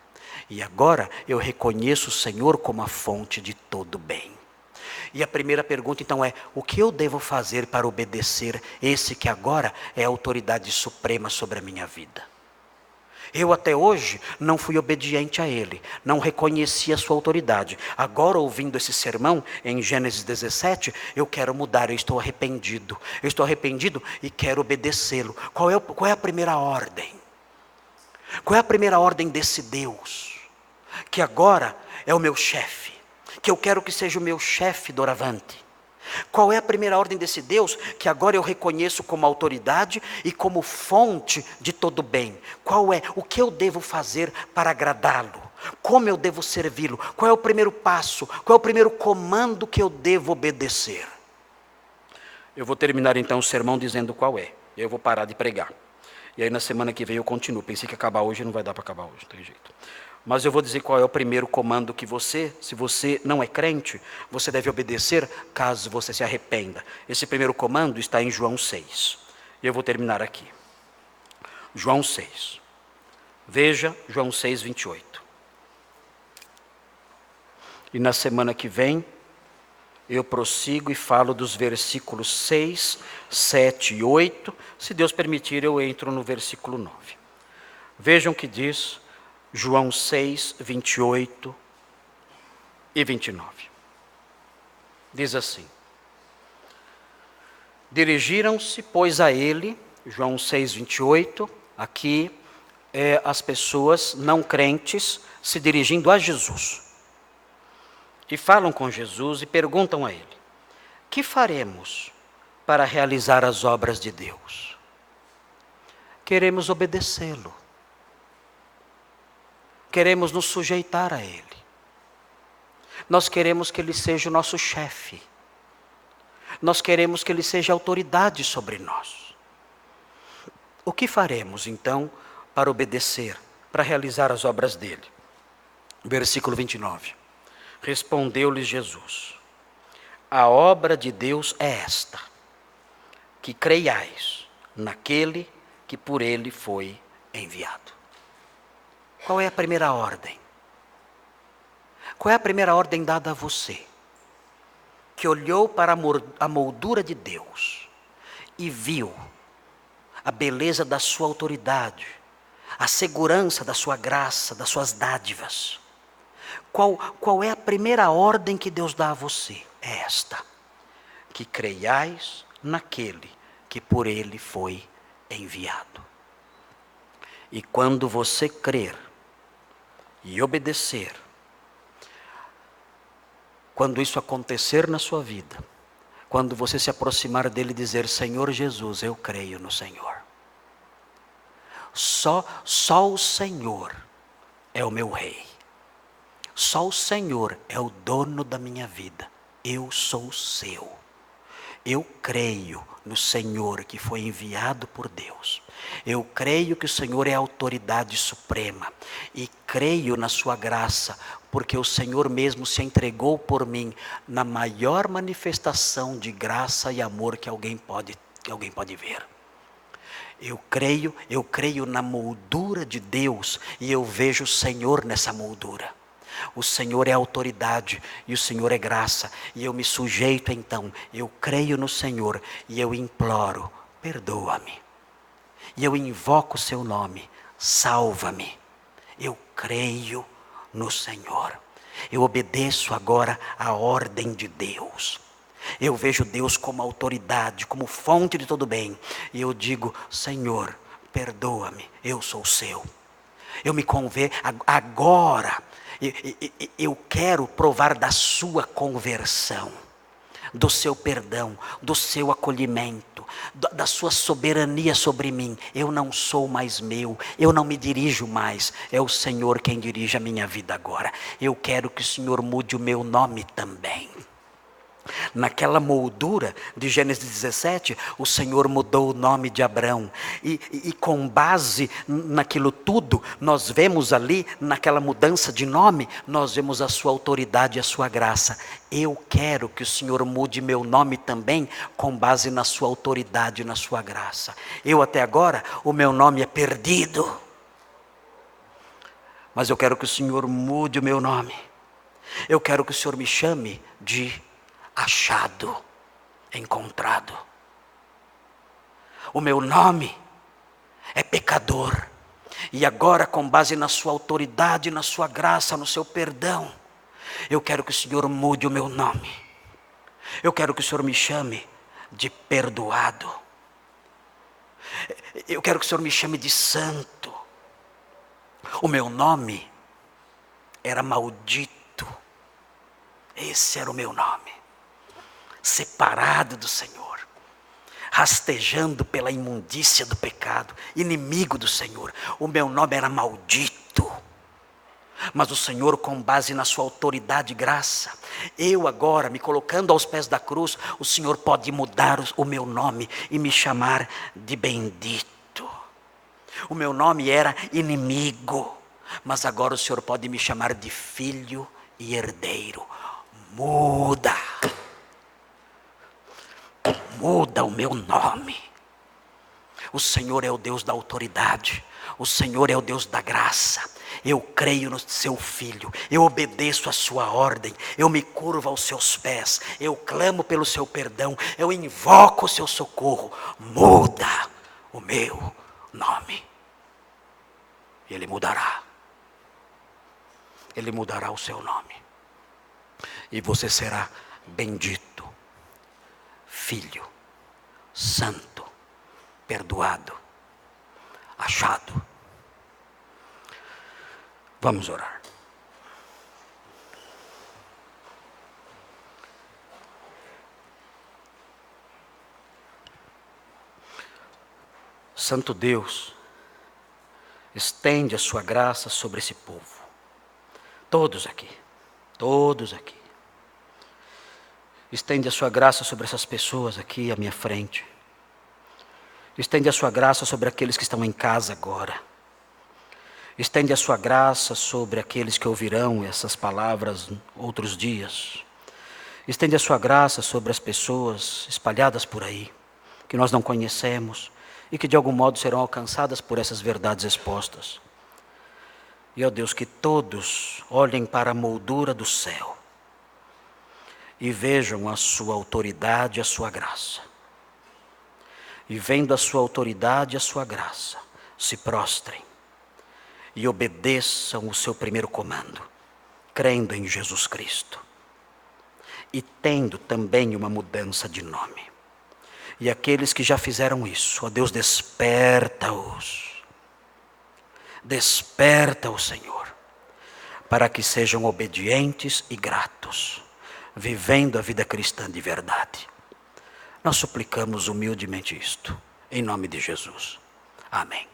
E agora eu reconheço o Senhor como a fonte de todo bem. E a primeira pergunta então é: o que eu devo fazer para obedecer esse que agora é a autoridade suprema sobre a minha vida? Eu até hoje não fui obediente a Ele, não reconheci a sua autoridade. Agora, ouvindo esse sermão em Gênesis 17, eu quero mudar, eu estou arrependido. Eu estou arrependido e quero obedecê-lo. Qual é a primeira ordem? Qual é a primeira ordem desse Deus? Que agora é o meu chefe, que eu quero que seja o meu chefe doravante. Qual é a primeira ordem desse Deus que agora eu reconheço como autoridade e como fonte de todo bem? Qual é? O que eu devo fazer para agradá-lo? Como eu devo servi-lo? Qual é o primeiro passo? Qual é o primeiro comando que eu devo obedecer? Eu vou terminar então o sermão dizendo qual é. Eu vou parar de pregar. E aí na semana que vem eu continuo. Pensei que ia acabar hoje, não vai dar para acabar hoje, não tem jeito. Mas eu vou dizer qual é o primeiro comando que você, se você não é crente, você deve obedecer caso você se arrependa. Esse primeiro comando está em João 6. E eu vou terminar aqui. João 6. Veja João 6, 28. E na semana que vem, eu prossigo e falo dos versículos 6, 7 e 8. Se Deus permitir, eu entro no versículo 9. Vejam o que diz João 6, 28 e 29. Diz assim: dirigiram-se, pois, a ele, João 6, 28, aqui as pessoas não crentes se dirigindo a Jesus. E falam com Jesus e perguntam a ele: que faremos para realizar as obras de Deus? Queremos obedecê-lo. Queremos nos sujeitar a Ele. Nós queremos que Ele seja o nosso chefe. Nós queremos que Ele seja autoridade sobre nós. O que faremos então para obedecer, para realizar as obras dEle? Versículo 29. Respondeu-lhes Jesus: a obra de Deus é esta, que creiais naquele que por Ele foi enviado. Qual é a primeira ordem? Qual é a primeira ordem dada a você? Que olhou para a moldura de Deus e viu a beleza da sua autoridade, a segurança da sua graça, das suas dádivas. Qual é a primeira ordem que Deus dá a você? É esta: que creiais naquele que por Ele foi enviado. E quando você crer e obedecer, quando isso acontecer na sua vida, quando você se aproximar dele e dizer: Senhor Jesus, eu creio no Senhor. Só o Senhor é o meu rei. Só o Senhor é o dono da minha vida. Eu sou seu. Eu creio no Senhor que foi enviado por Deus. Eu creio que o Senhor é a autoridade suprema. E creio na sua graça, porque o Senhor mesmo se entregou por mim na maior manifestação de graça e amor que alguém pode ver. Eu creio na moldura de Deus e eu vejo o Senhor nessa moldura. O Senhor é autoridade e o Senhor é graça. E eu me sujeito então, eu creio no Senhor e eu imploro: perdoa-me. E eu invoco o seu nome: salva-me. Eu creio no Senhor. Eu obedeço agora a ordem de Deus. Eu vejo Deus como autoridade, como fonte de todo bem. E eu digo: Senhor, perdoa-me, eu sou seu. Eu me converto agora. Eu quero provar da sua conversão, do seu perdão, do seu acolhimento, da sua soberania sobre mim. Eu não sou mais meu, eu não me dirijo mais, é o Senhor quem dirige a minha vida agora. Eu quero que o Senhor mude o meu nome também. Naquela moldura de Gênesis 17, o Senhor mudou o nome de Abrão. E com base naquilo tudo, nós vemos ali, naquela mudança de nome, nós vemos a sua autoridade e a sua graça. Eu quero que o Senhor mude meu nome também, com base na sua autoridade e na sua graça. Eu até agora, o meu nome é perdido. Mas eu quero que o Senhor mude o meu nome. Eu quero que o Senhor me chame de achado, encontrado. O meu nome é pecador. E agora, com base na sua autoridade, na sua graça, no seu perdão, eu quero que o Senhor mude o meu nome. Eu quero que o Senhor me chame de perdoado. Eu quero que o Senhor me chame de santo. O meu nome era maldito. Esse era o meu nome. Separado do Senhor, rastejando pela imundícia do pecado, inimigo do Senhor. O meu nome era maldito. Mas o Senhor, com base na sua autoridade e graça, eu agora, me colocando aos pés da cruz, o Senhor pode mudar o meu nome e me chamar de bendito. O meu nome era inimigo, mas agora o Senhor pode me chamar de filho e herdeiro. Muda o meu nome. O Senhor é o Deus da autoridade. O Senhor é o Deus da graça. Eu creio no seu Filho. Eu obedeço a sua ordem. Eu me curvo aos seus pés. Eu clamo pelo seu perdão. Eu invoco o seu socorro. Muda o meu nome. Ele mudará. Ele mudará o seu nome. E você será bendito, filho, santo, perdoado, achado. Vamos orar. Santo Deus, estende a sua graça sobre esse povo. Todos aqui. Estende a sua graça sobre essas pessoas aqui à minha frente. Estende a sua graça sobre aqueles que estão em casa agora. Estende a sua graça sobre aqueles que ouvirão essas palavras outros dias. Estende a sua graça sobre as pessoas espalhadas por aí, que nós não conhecemos e que de algum modo serão alcançadas por essas verdades expostas. E ó Deus, que todos olhem para a moldura do céu e vejam a sua autoridade e a sua graça. E vendo a sua autoridade e a sua graça, se prostrem e obedeçam o seu primeiro comando, crendo em Jesus Cristo. E tendo também uma mudança de nome. E aqueles que já fizeram isso, ó Deus, desperta-os. Desperta-os, Senhor, para que sejam obedientes e gratos, vivendo a vida cristã de verdade. Nós suplicamos humildemente isto, em nome de Jesus. Amém.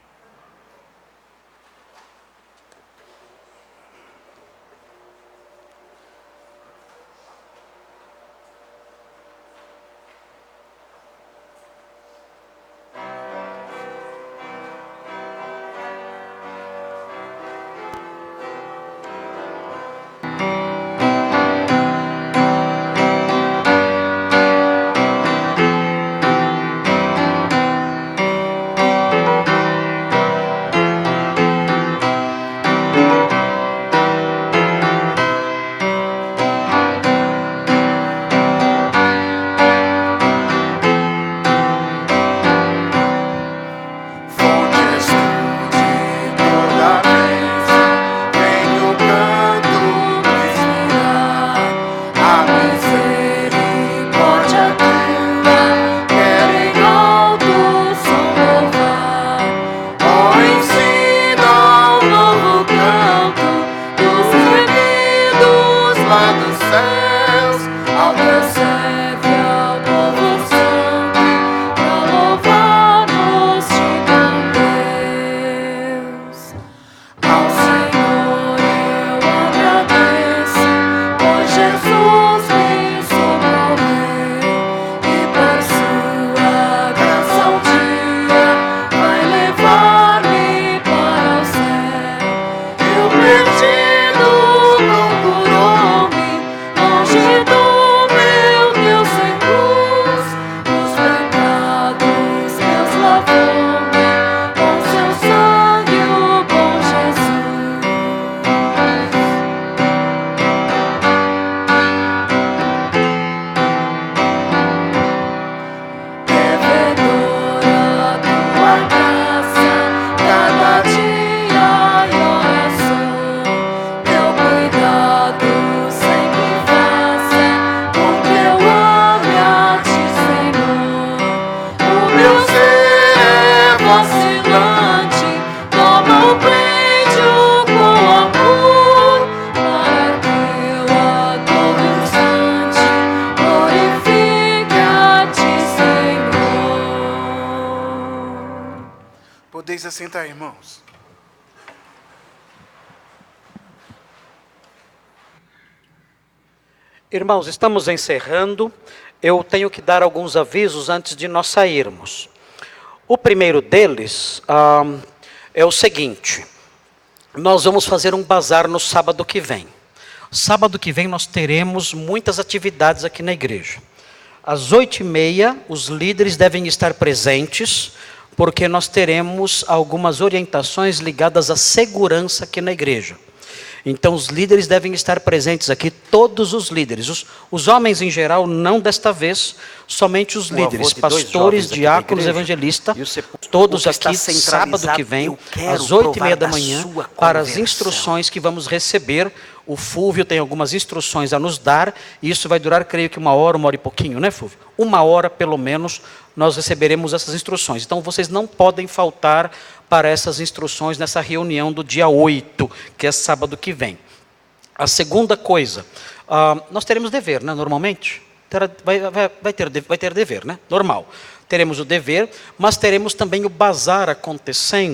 Podeis assentar, irmãos. Irmãos, estamos encerrando. Eu tenho que dar alguns avisos antes de nós sairmos. O primeiro deles é o seguinte: nós vamos fazer um bazar no sábado que vem. Sábado que vem nós teremos muitas atividades aqui na igreja. Às 8h30, os líderes devem estar presentes, porque nós teremos algumas orientações ligadas à segurança aqui na igreja. Então, os líderes devem estar presentes aqui, todos os líderes. Os homens, em geral, não desta vez, somente os líderes, pastores, diáconos, evangelistas, todos aqui, sábado que vem, às 8h30 da manhã, para as instruções que vamos receber. O Fúvio tem algumas instruções a nos dar, e isso vai durar, creio que 1 hora e pouquinho, né, Fúvio? 1 hora, pelo menos, nós receberemos essas instruções. Então, vocês não podem faltar para essas instruções nessa reunião do dia 8, que é sábado que vem. A segunda coisa, nós teremos dever, né, normalmente? Vai ter dever, né? Normal. Teremos o dever, mas teremos também o bazar acontecendo